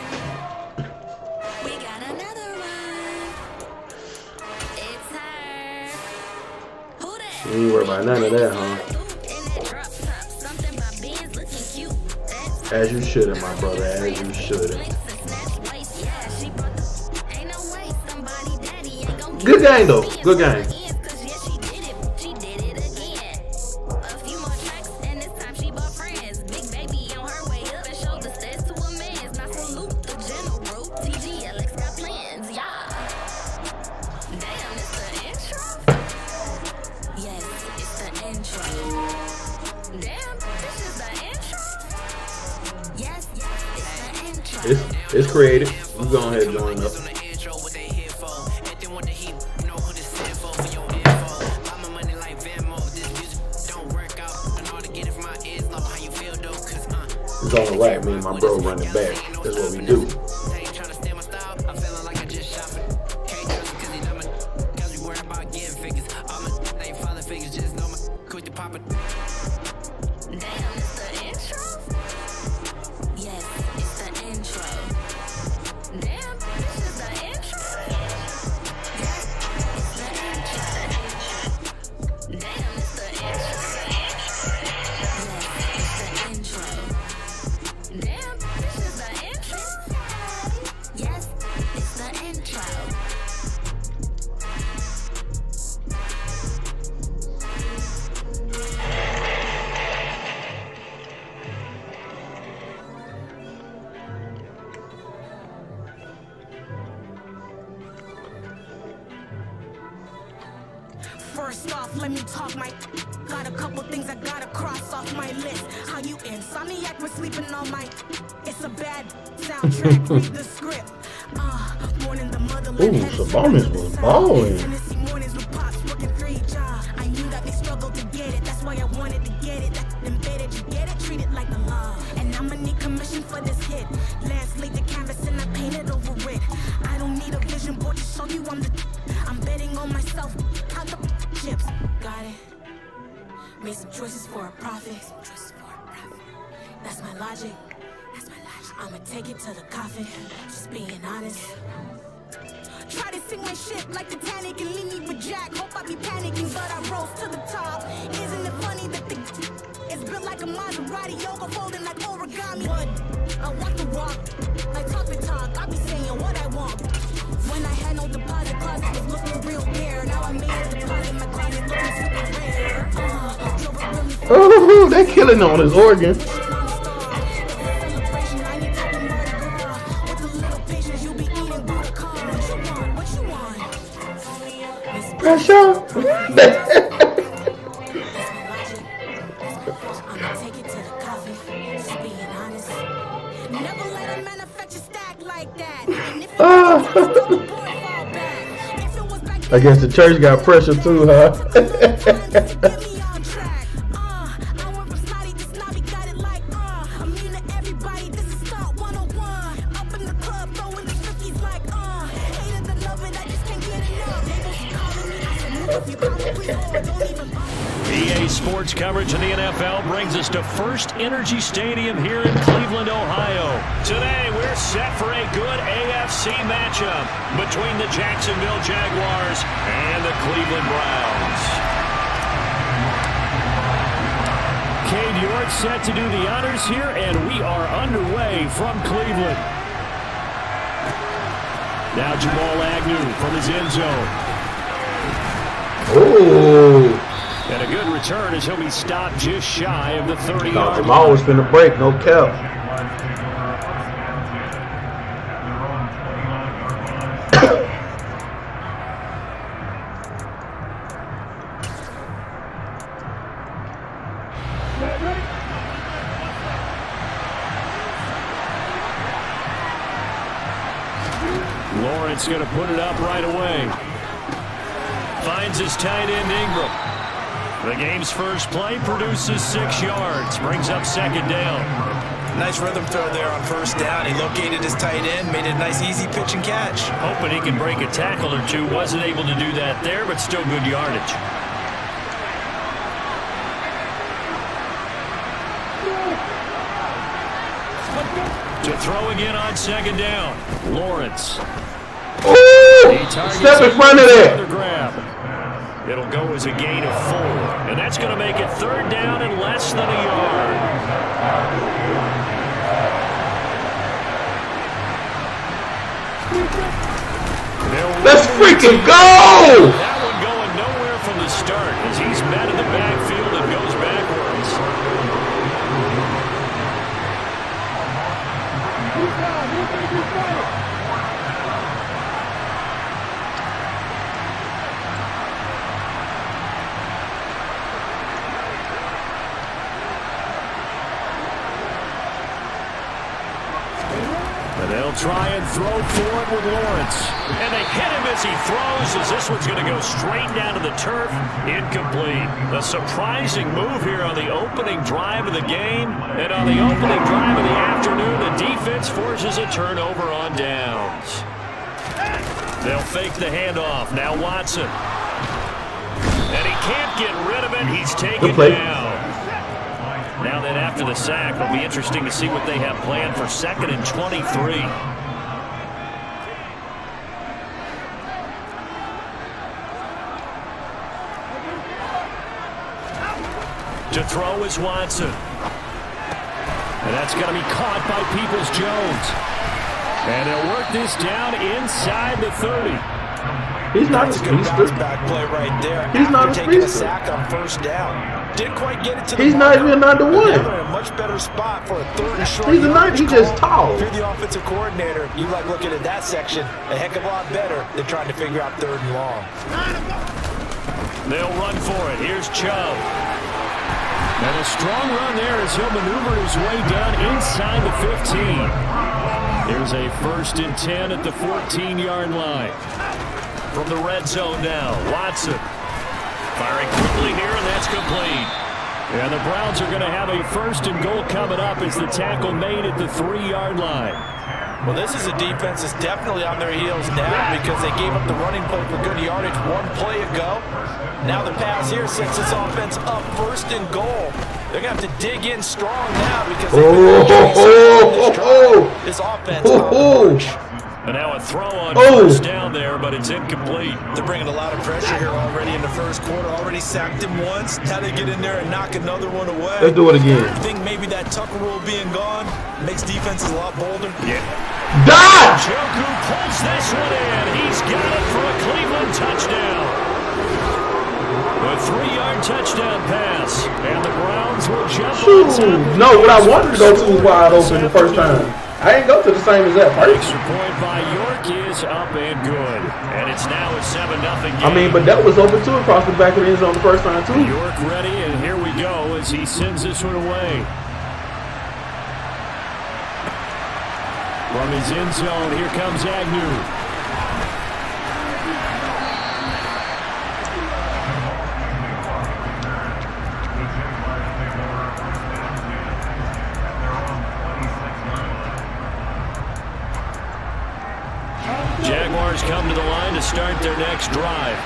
We got another one. It's her. Who that? You ain't worried about none of that, huh? In that drop top, something by Benz looking cute. That's As you shouldn't, my brother. As you shouldn't. Good game, though. Good game. It's creative. You go ahead and join up. It's all right, me and my bro running back. That's what we do. First off, let me talk my. Got a couple things I gotta cross off my list. How you insomniac was sleeping on my. It's a bad soundtrack. Read the script. Born in the motherland. Ooh, Sabonis was balling. Tennessee mornings with pops working 3 jobs. I knew that they struggled to get it. That's why I wanted to get it. That embedded, you get it. Treat it like the law. And I'ma need commission for this hit. Lance laid the canvas and I painted over it. I don't need a vision board to show you I'm betting on myself. How the chips. Got it. Made some choices for a profit. That's my logic. I'ma take it to the coffin. Just being honest. Try to sing my shit like Titanic and leave me with Jack. Hope I be panicking, but I rose to the top. Isn't it funny that it's built like a Maserati, yoga folding like origami? What? I walk the walk, I talk the talk. I be saying what I want. When I had no deposit, closet was looking real bare. Now I made a deposit, my closet looking super rare. Oh, they killing on his organ. Pressure. I guess the church got pressure too, huh? EA Sports coverage of the NFL brings us to First Energy Stadium here in Cleveland, Ohio. Today, we're set for a good AFC matchup between the Jacksonville Jaguars and the Cleveland Browns. Cade York set to do the honors here, and we are underway from Cleveland. Now Jamal Agnew from his end zone. Oh. And a good return as he'll be stopped just shy of the 30-yard I'm always finna break, no cap. Lawrence going to put it up right away. Finds his tight end Ingram. The game's first play produces 6 yards, brings up second down. Nice rhythm throw there on first down. He located his tight end, made it a nice easy pitch and catch. Hoping he can break a tackle or two. Wasn't able to do that there, but still good yardage. To throw again on second down. Lawrence. Ooh! Step in front of that. Grab. It'll go as a gain of 4. And that's going to make it third down and less than a yard. Let's freaking go! That one going nowhere from the start as he's met in the backfield and goes backwards. They'll try and throw for it with Lawrence. And they hit him as he throws, as this one's going to go straight down to the turf. Incomplete. A surprising move here on the opening drive of the game. And on the opening drive of the afternoon, the defense forces a turnover on downs. They'll fake the handoff. Now Watson. And he can't get rid of it. He's taken down. Now then, after the sack, it'll be interesting to see what they have planned for 2nd and 23. To throw is Watson. And that's going to be caught by Peoples-Jones. And they'll work this down inside the 30. He's not a speedster. Back play right there. He's not a taking a speedster. sack on first down. Didn't quite get it to the He's not even a 9-1. They're in a much better spot for a 3rd and short. He's a 9. He's just tall. If you're the offensive coordinator, you like looking at that section a heck of a lot better than trying to figure out 3rd and long. They'll run for it. Here's Chubb. And a strong run there as he'll maneuver his way down inside the 15. Here's a 1st and 10 at the 14-yard line. From the red zone now, Watson. Firing quickly here, and that's complete. And the Browns are going to have a 1st and goal coming up as the tackle made at the 3-yard line. Well, this is a defense that's definitely on their heels now because they gave up the running play for good yardage 1 play ago. Now the pass here sets this offense up 1st and goal. They're going to have to dig in strong now because they've been this offense on the march. And now a throw on first down there, but it's incomplete. They're bringing a lot of pressure here already in the first quarter. Already sacked him once. Now they get in there and knock another one away. Let's do it again. I think maybe that Tucker rule being gone makes defenses a lot bolder. Yeah. Dodge! Joku pulls this one in. He's got it for a Cleveland touchdown. A 3-yard touchdown pass. And the Browns will jump on. No, what I wanted to go to was wide open the first time. I ain't go to the same as that first. Extra point by York is up and good. And it's now a 7-0 game. I mean, but that was open too across the back of the end zone the first time too. York ready, and here we go as he sends this one away. From his end zone, here comes Agnew. Jaguars come to the line to start their next drive.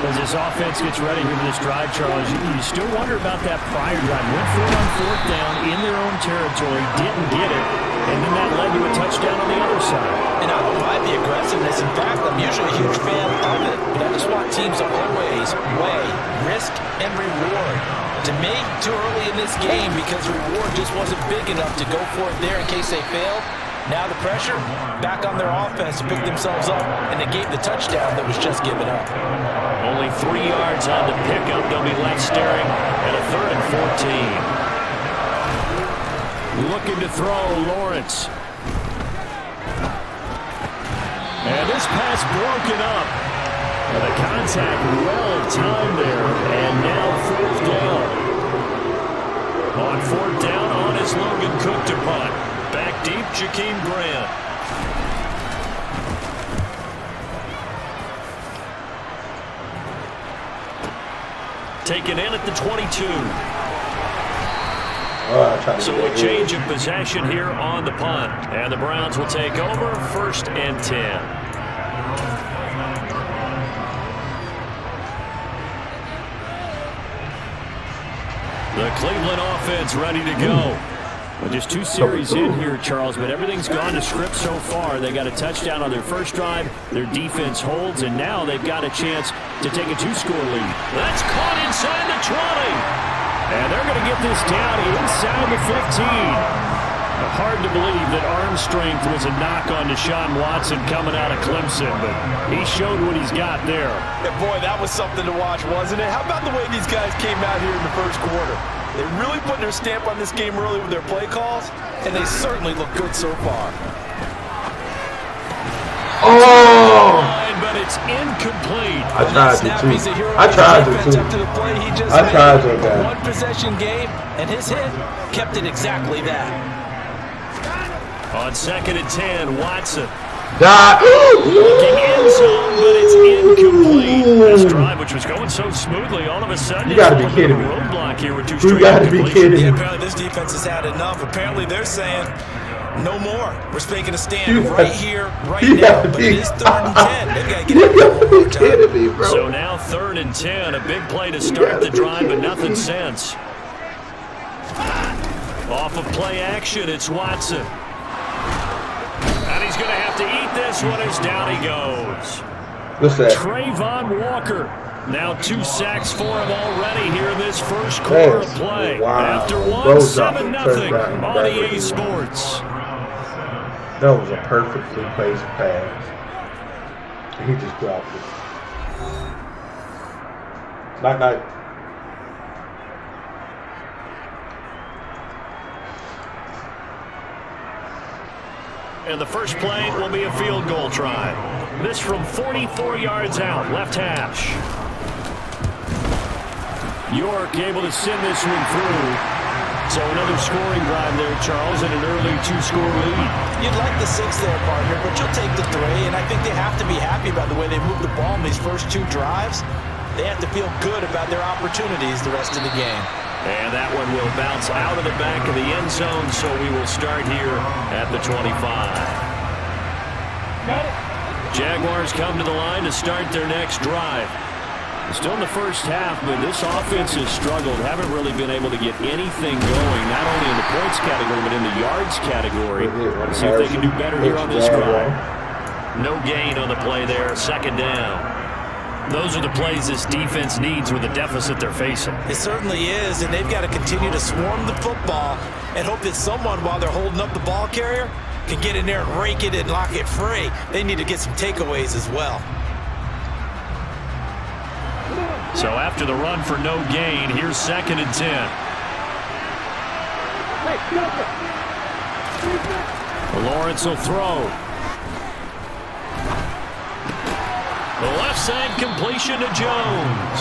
As this offense gets ready here for this drive, Charles, you still wonder about that prior drive. Went for it on 4th down in their own territory, didn't get it, and then that led to a touchdown on the other side. And I don't mind the aggressiveness. In fact, I'm usually a huge fan of it, but I just want teams to always weigh risk and reward. To me, too early in this game because reward just wasn't big enough to go for it there in case they failed. Now the pressure back on their offense to pick themselves up, and they gave the touchdown that was just given up. Only 3 yards on the pickup. They'll be left staring at a 3rd and 14. Looking to throw, Lawrence. And this pass broken up. And the contact well timed there, and now 4th down. On 4th down, on is Logan Cook to punt. Back deep, Jakeem Grant. taken in at the 22. So a change of possession here on the punt. And the Browns will take over 1st and 10. The Cleveland offense ready to go. Well, just 2 series in here, Charles, but everything's gone to script so far. They got a touchdown on their first drive. Their defense holds, and now they've got a chance to take a 2-score lead. That's caught inside the 20. And they're going to get this down inside the 15. Hard to believe that arm strength was a knock on Deshaun Watson coming out of Clemson, but he showed what he's got there. And boy, that was something to watch, wasn't it? How about the way these guys came out here in the first quarter? They really put their stamp on this game early with their play calls, and they certainly look good so far. Oh! But it's incomplete. I tried to too. I tried to too. I tried to. One possession game, and his hit kept it exactly that. On 2nd and 10, Watson. Looking end zone, but it's incomplete. This drive, which was going so smoothly, all of a sudden, you gotta be kidding me. Roadblock here with 2 You gotta be kidding me. Yeah, apparently this defense has had enough. Apparently they're saying, no more. We're making a stand right here, right now. But it is 3rd and 10. They've got to get it one more time. So now 3rd and 10. A big play to start the drive, but nothing since. Off of play action, it's Watson. And he's going to have to eat this one as down he goes. What's that? Trayvon Walker. Now 2 sacks for him already here in this first quarter of play. Wow. After 1-7-0 on EA Sports. That was a perfectly placed pass. He just dropped it. Night. And the first play will be a field goal try. This from 44 yards out, left hash. York able to send this one through. So another scoring drive there, Charles, and an early 2-score lead. You'd like the 6 there, partner, but you'll take the 3, and I think they have to be happy about the way they moved the ball in these first 2 drives. They have to feel good about their opportunities the rest of the game. And that one will bounce out of the back of the end zone, so we will start here at the 25. Jaguars come to the line to start their next drive. Still in the first half, but this offense has struggled. Haven't really been able to get anything going, not only in the points category, but in the yards category. Let's see if they can do better here on this drive. No gain on the play there, 2nd down. Those are the plays this defense needs with the deficit they're facing. It certainly is, and they've got to continue to swarm the football and hope that someone, while they're holding up the ball carrier, can get in there and rake it and lock it free. They need to get some takeaways as well. So after the run for no gain, here's 2nd and 10. Lawrence will throw. The left side completion to Jones.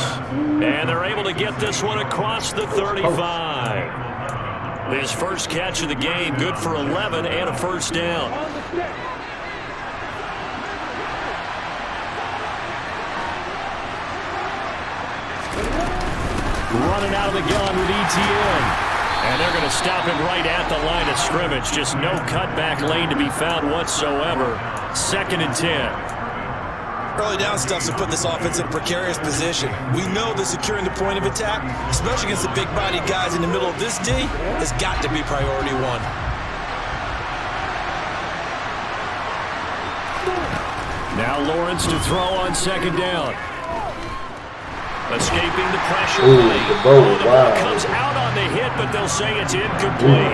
And they're able to get this one across the 35. His first catch of the game, good for 11 and a first down. Running out of the gun with ETN. And they're going to stop him right at the line of scrimmage. Just no cutback lane to be found whatsoever. 2nd and 10. Early down stuff to put this offense in a precarious position. We know that securing the point of attack, especially against the big-bodied guys in the middle of this D, has got to be priority 1. Now Lawrence to throw on 2nd down. Escaping the pressure. The ball comes out on the hit, but they'll say it's incomplete.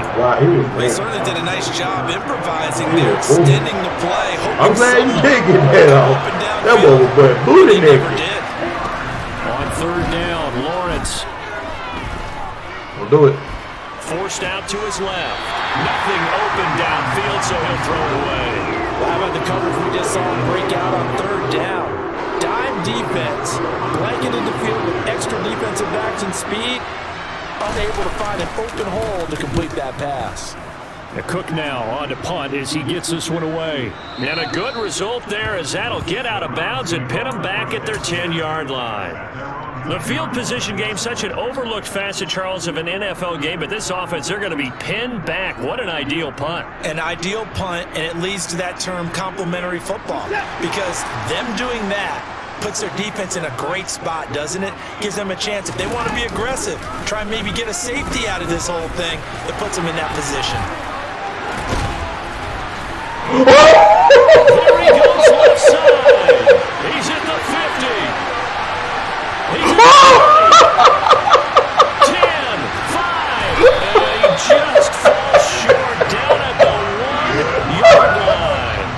They certainly did a nice job improvising there, extending the play. I'm glad you did get that off. That was a booty never did. On 3rd down, Lawrence. We'll do it. Forced out to his left. Nothing open downfield, so he'll throw it away. Well, how about the coverage we just saw him break out on 3rd down? Dime defense, blanketed the field with extra defensive backs and speed, unable to find an open hole to complete that pass. Cook now on to punt as he gets this one away. And a good result there as that'll get out of bounds and pin them back at their 10-yard line. The field position game, such an overlooked facet, Charles, of an NFL game, but this offense, they're going to be pinned back. What an ideal punt. An ideal punt, and it leads to that term complementary football, because them doing that puts their defense in a great spot, doesn't it? Gives them a chance, if they want to be aggressive, try and maybe get a safety out of this whole thing. It puts them in that position. There he goes left side. He's at the 50. He's at the 10, 5, and he just falls short down at the 1-yard line.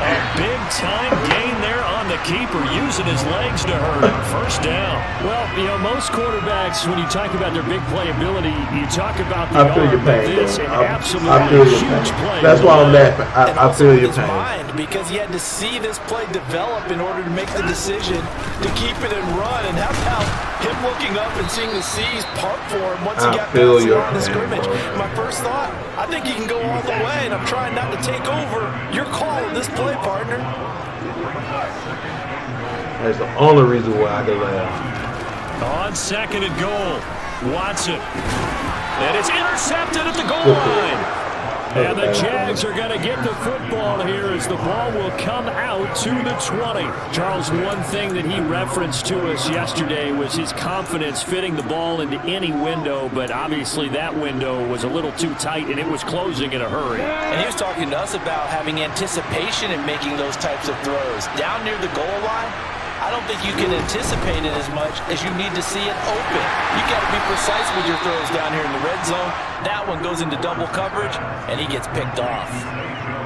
A big-time gain there on the keeper, using his legs to hurt him. First down. Well, you know, most quarterbacks, when you talk about their big playability, you talk about the I feel arm, your pain, but this, bro. an I absolutely feel your huge pain. play. That's why I'm laughing. I feel your His pain. mind, because he had to see this play develop in order to make the decision to keep it and run. And how about him looking up and seeing the seas part for him once he I got feel past the your line of pain, scrimmage? bro. My first thought, I think he can go all the way, and I'm trying not to take over. Your call on this play, partner. That's the only reason why I can laugh. On second and goal, Watson. And it's intercepted at the goal line. And the Jags are going to get the football here as the ball will come out to the 20. Charles, one thing that he referenced to us yesterday was his confidence fitting the ball into any window, but obviously that window was a little too tight and it was closing in a hurry. And he was talking to us about having anticipation in making those types of throws. Down near the goal line, I don't think you can anticipate it as much as you need to see it open. You got to be precise with your throws down here in the red zone. That one goes into double coverage, and he gets picked off.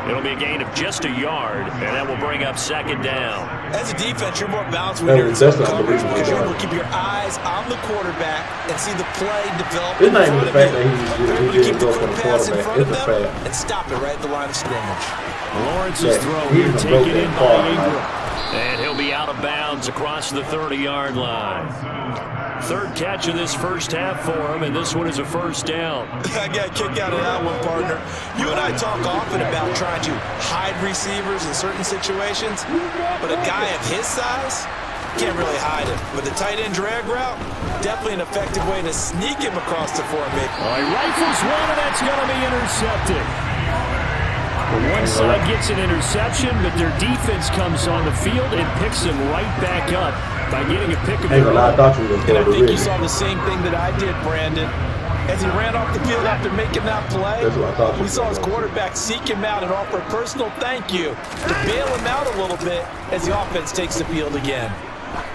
It'll be a gain of just a yard, and that will bring up second down. As a defense, you're more balanced when you're in That's zone not coverage unbelievable, because you're though. able to keep your eyes on the quarterback and see the play develop It's in not even front the of fact you. that You're able to he keep didn't the go for quick the pass in quarterback. front of It's a them fact. and stop it right at the line of scrimmage. Lawrence's Yeah, throw he here even taken broke in that by bar, Ingram. And he'll be out of bounds across the 30-yard line. Third catch of this first half for him, and this one is a first down. I got a kick out of that one, partner. You and I talk often about trying to hide receivers in certain situations, but a guy of his size can't really hide him. With the tight end drag route, definitely an effective way to sneak him across the formation. He rifles one, and that's going to be intercepted. One side gets an interception, but their defense comes on the field and picks him right back up by getting a pick of Hey, their well, I own. thought you were And I going to think you really. saw the same thing that I did, Brandon. As he ran off the field after making that play, That's what I thought you we saw his were gonna quarterback seek him out and offer a personal thank you to bail him out a little bit as the offense takes the field again.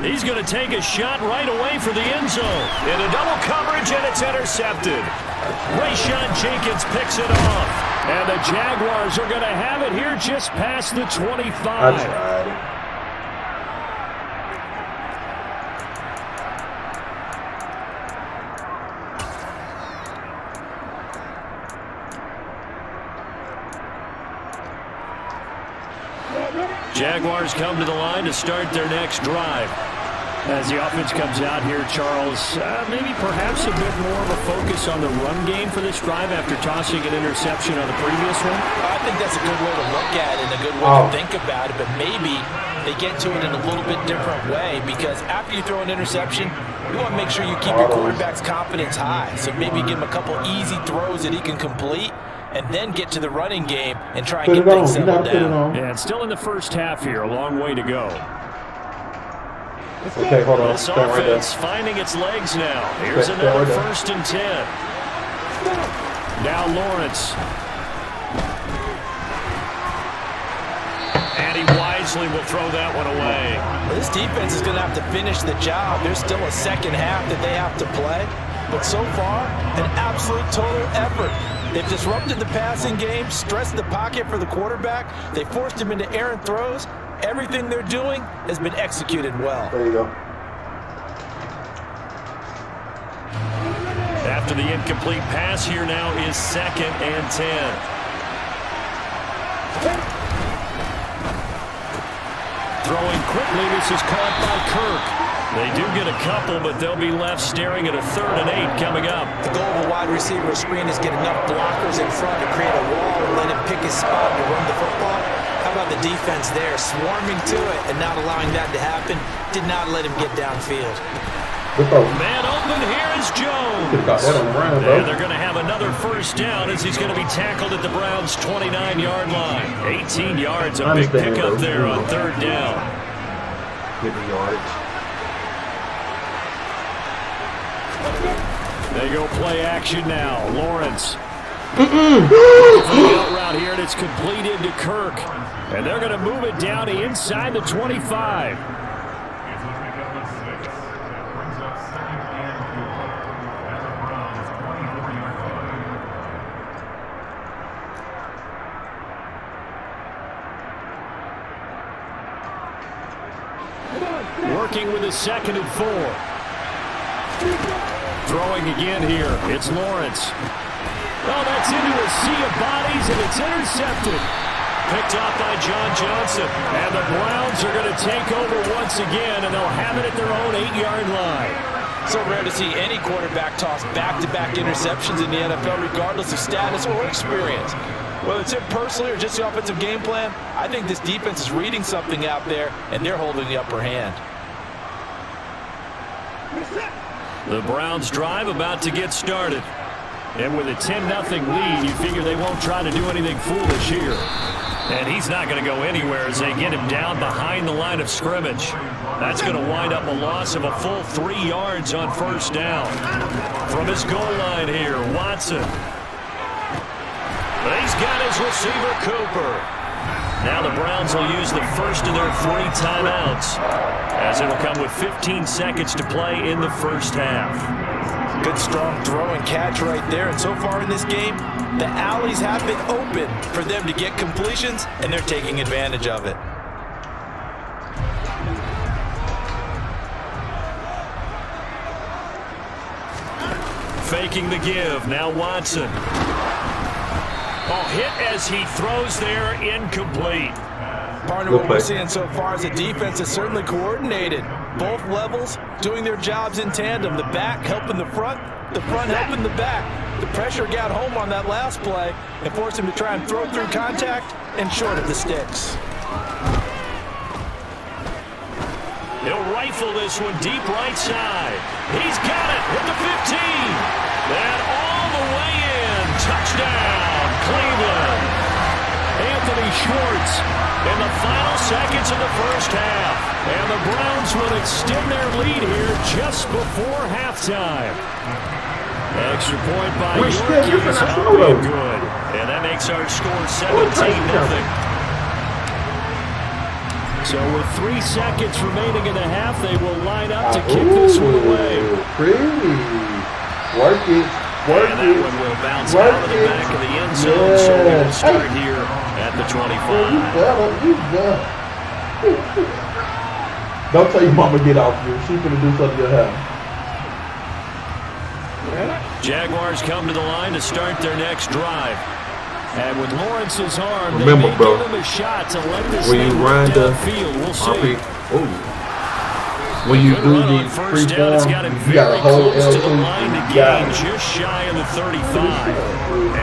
He's going to take a shot right away for the end zone. In a double coverage, and it's intercepted. Rayshawn Jenkins picks it off. And the Jaguars are going to have it here just past the 25. I tried. Jaguars come to the line to start their next drive. As the offense comes out here, Charles, maybe perhaps a bit more of a focus on the run game for this drive after tossing an interception on the previous one. I think that's a good way to look at it and a good way to think about it, but maybe they get to it in a little bit different way because after you throw an interception, you want to make sure you keep your quarterback's confidence high. So maybe give him a couple easy throws that he can complete and then get to the running game and try and get things settled down. Yeah, it's still in the first half here, a long way to go. Okay, hold on. This Stand right there. offense finding its legs now. Here's Stand another right there. 1st and 10. Now Lawrence. And he wisely will throw that one away. This defense is going to have to finish the job. There's still a second half that they have to play. But so far, an absolute total effort. They've disrupted the passing game, stressed the pocket for the quarterback. They forced him into errant throws. Everything they're doing has been executed well. There you go. After the incomplete pass, here now is 2nd and 10. Throwing quickly, this is caught by Kirk. They do get a couple, but they'll be left staring at a 3rd and 8 coming up. The goal of a wide receiver screen is get enough blockers in front to create a wall and let him pick his spot to run the football. How about the defense there, swarming to it and not allowing that to happen? Did not let him get downfield. Man open, here is Jones. And they're going to have another 1st down as he's going to be tackled at the Browns' 29-yard line. 18 yards, a big pickup there on 3rd down. Get the yardage. They go play action now. Lawrence. Out route here, and it's complete into Kirk. And they're going to move it down to inside the 25. Working with a 2nd and 4. Throwing again here. It's Lawrence. Oh, that's into a sea of bodies, and it's intercepted. Picked off by John Johnson. And the Browns are going to take over once again, and they'll have it at their own 8-yard line. So rare to see any quarterback toss back-to-back interceptions in the NFL, regardless of status or experience. Whether it's him personally or just the offensive game plan, I think this defense is reading something out there, and they're holding the upper hand. The Browns drive about to get started. And with a 10-0 lead, you figure they won't try to do anything foolish here. And he's not going to go anywhere as they get him down behind the line of scrimmage. That's going to wind up a loss of a full 3 yards on 1st down. From his goal line here, Watson. He's got his receiver, Cooper. Now the Browns will use the first of their 3 timeouts, as it'll come with 15 seconds to play in the 1st half. Good strong throw and catch right there. And so far in this game, the alleys have been open for them to get completions, and they're taking advantage of it. Faking the give. Now Watson. Oh, hit as he throws there, incomplete. Partner, what we're seeing so far is a defense that's certainly coordinated. Both levels doing their jobs in tandem. The back helping the front helping the back. The pressure got home on that last play and forced him to try and throw through contact and short of the sticks. He'll rifle this one deep right side. He's got it at the 15. And all the way in. Touchdown, Cleveland. Anthony Schwartz in the final seconds of the 1st half. And the Browns will extend their lead here just before halftime. Extra point by Yorkie is out and good. And that makes our score 17-0. So with 3 seconds remaining in the half, they will line up to kick this one away. Work it. And that one will bounce out of the back of the end zone, so we'll start here at the 25. Don't tell your mama to get off you. She's going to do something to your hair. Jaguars come to the line to start their next drive. And with Lawrence's arm, remember, they may bro, give him a shot to let this when you run the field. We'll see. When you do the free form, you got a whole close to the L2. line to gain just shy of the 35.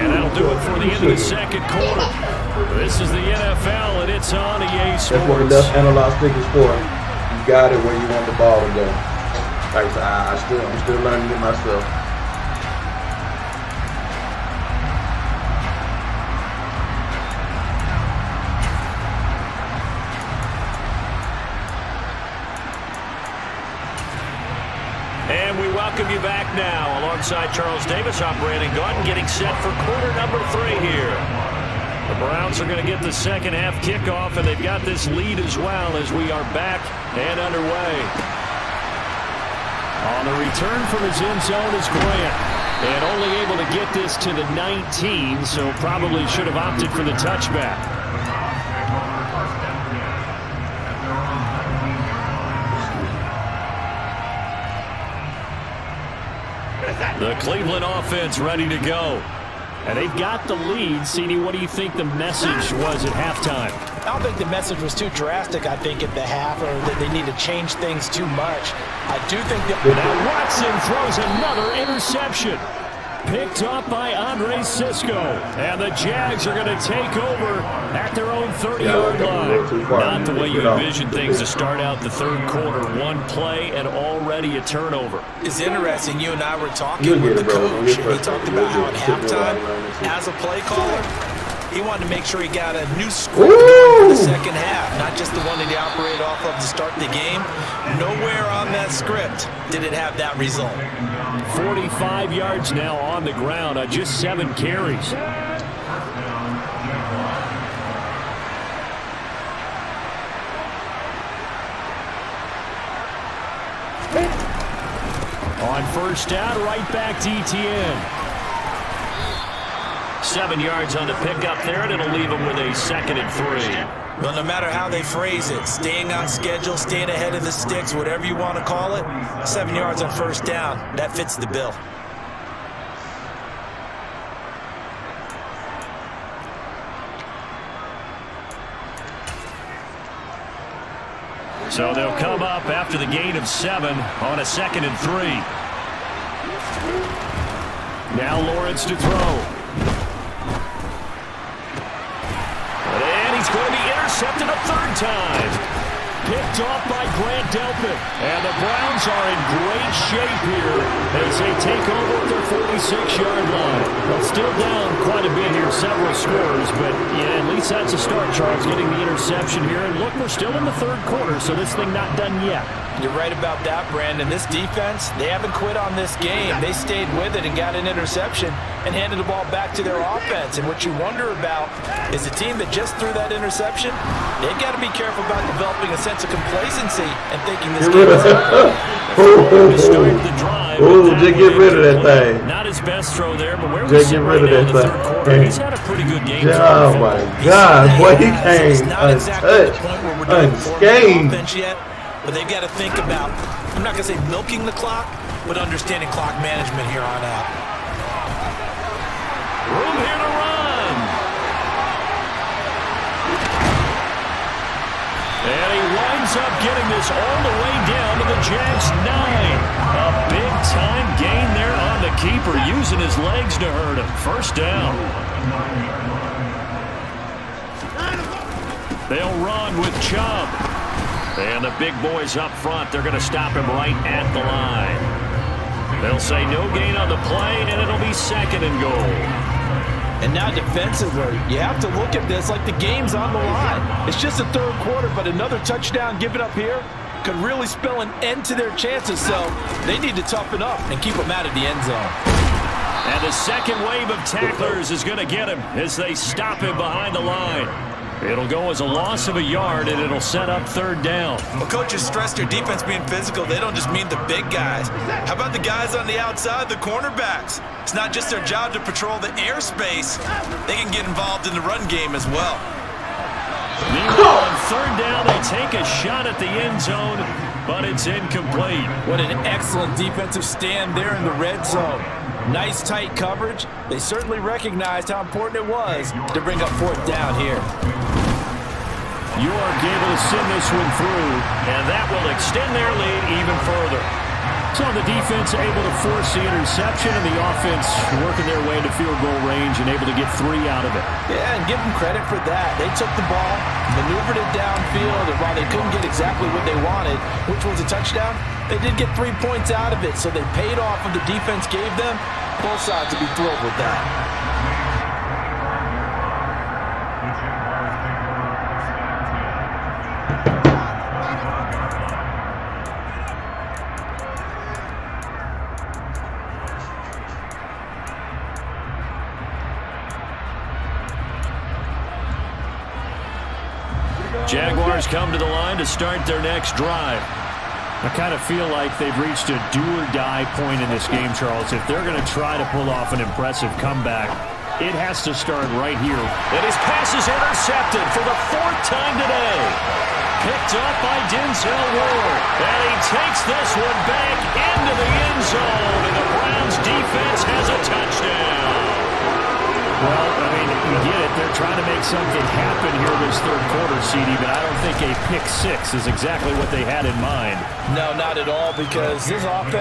And that'll do it for the end of the 2nd quarter. This is the NFL, and it's on EA Sports. That's what the left analog stick is for. You got it where you want the ball to go. Like I'm still learning it myself. And we welcome you back now. Alongside Charles Davis, I'm Brandon Gordon, getting set for quarter number 3 here. The Browns are going to get the 2nd half kickoff, and they've got this lead as well as we are back and underway. On the return from his end zone is Grant, and only able to get this to the 19, so probably should have opted for the touchback. The Cleveland offense ready to go. And they've got the lead. CD, what do you think the message was at halftime? I don't think the message was too drastic, I think, at the half, or that they need to change things too much. I do think that... Now Watson throws another interception. Picked up by Andre Sisco. And the Jags are going to take over at their own 30-yard line. Not the way you envision things to start out the third quarter. One play and already a turnover. It's interesting. You and I were talking with the coach, and he talked about how at halftime, as a play caller, he wanted to make sure he got a new script going for the second half, not just the one that he operated off of to start the game. Nowhere on that script did it have that result. 45 yards now on the ground on just 7 carries. On first down, right back to ETN. 7 yards on the pickup there, and it'll leave them with a 2nd and 3. Well, no matter how they phrase it, staying on schedule, staying ahead of the sticks, whatever you want to call it, 7 yards on first down, that fits the bill. So they'll come up after the gain of 7 on a 2nd and 3. Now Lawrence to throw. And he's going to be intercepted a 3rd time. Picked off by Grant Delpit. And the Browns are in great shape here as they take over at their 46-yard line. Well, still down quite a bit here, several scores, but yeah, at least that's a start, Charles, getting the interception here. And look, we're still in the third quarter, so this thing not done yet. You're right about that, Brandon. This defense, they haven't quit on this game. They stayed with it and got an interception and handed the ball back to their offense. And what you wonder about is a team that just threw that interception, they've got to be careful about developing a sense of complacency and thinking this game is over. Just get rid of that thing. Not his best throw there, but where we Just sit get right rid now of in the that third quarter, thing. he's had a pretty good game. Oh my God, boy, he came untouched, unscathed. But they've got to think about, I'm not going to say milking the clock, but understanding clock management here on out. Room here to run. And he winds up getting this all the way down to the Jags 9. A big-time gain there on the keeper, using his legs to hurt him. First down. They'll run with Chubb. And the big boys up front, they're going to stop him right at the line. They'll say no gain on the play, and it'll be 2nd and goal. And now defensively, you have to look at this like the game's on the line. It's just the third quarter, but another touchdown given up here could really spell an end to their chances. So they need to toughen up and keep them out of the end zone. And the second wave of tacklers is going to get him as they stop him behind the line. It'll go as a loss of a yard, and it'll set up 3rd down. Well, coaches stress their defense being physical. They don't just mean the big guys. How about the guys on the outside, the cornerbacks? It's not just their job to patrol the airspace. They can get involved in the run game as well. Meanwhile, on 3rd down, they take a shot at the end zone, but it's incomplete. What an excellent defensive stand there in the red zone. Nice tight coverage. They certainly recognized how important it was to bring up 4th down here. York able to send this one through, and that will extend their lead even further. So the defense able to force the interception, and the offense working their way into field goal range and able to get 3 out of it. Yeah, and give them credit for that. They took the ball, maneuvered it downfield, and while they couldn't get exactly what they wanted, which was a touchdown, they did get 3 points out of it, so they paid off what the defense gave them. Both sides will be thrilled with that. Jaguars come to the line to start their next drive. I kind of feel like they've reached a do-or-die point in this game, Charles. If they're going to try to pull off an impressive comeback, it has to start right here. And his pass is intercepted for the 4th time today. Picked up by Denzel Ward. And he takes this one back into the end zone. And the Browns defense has a touchdown. they're trying to make something happen here this third quarter, CD, but I don't think a pick six is exactly what they had in mind. No, not at all, because this offense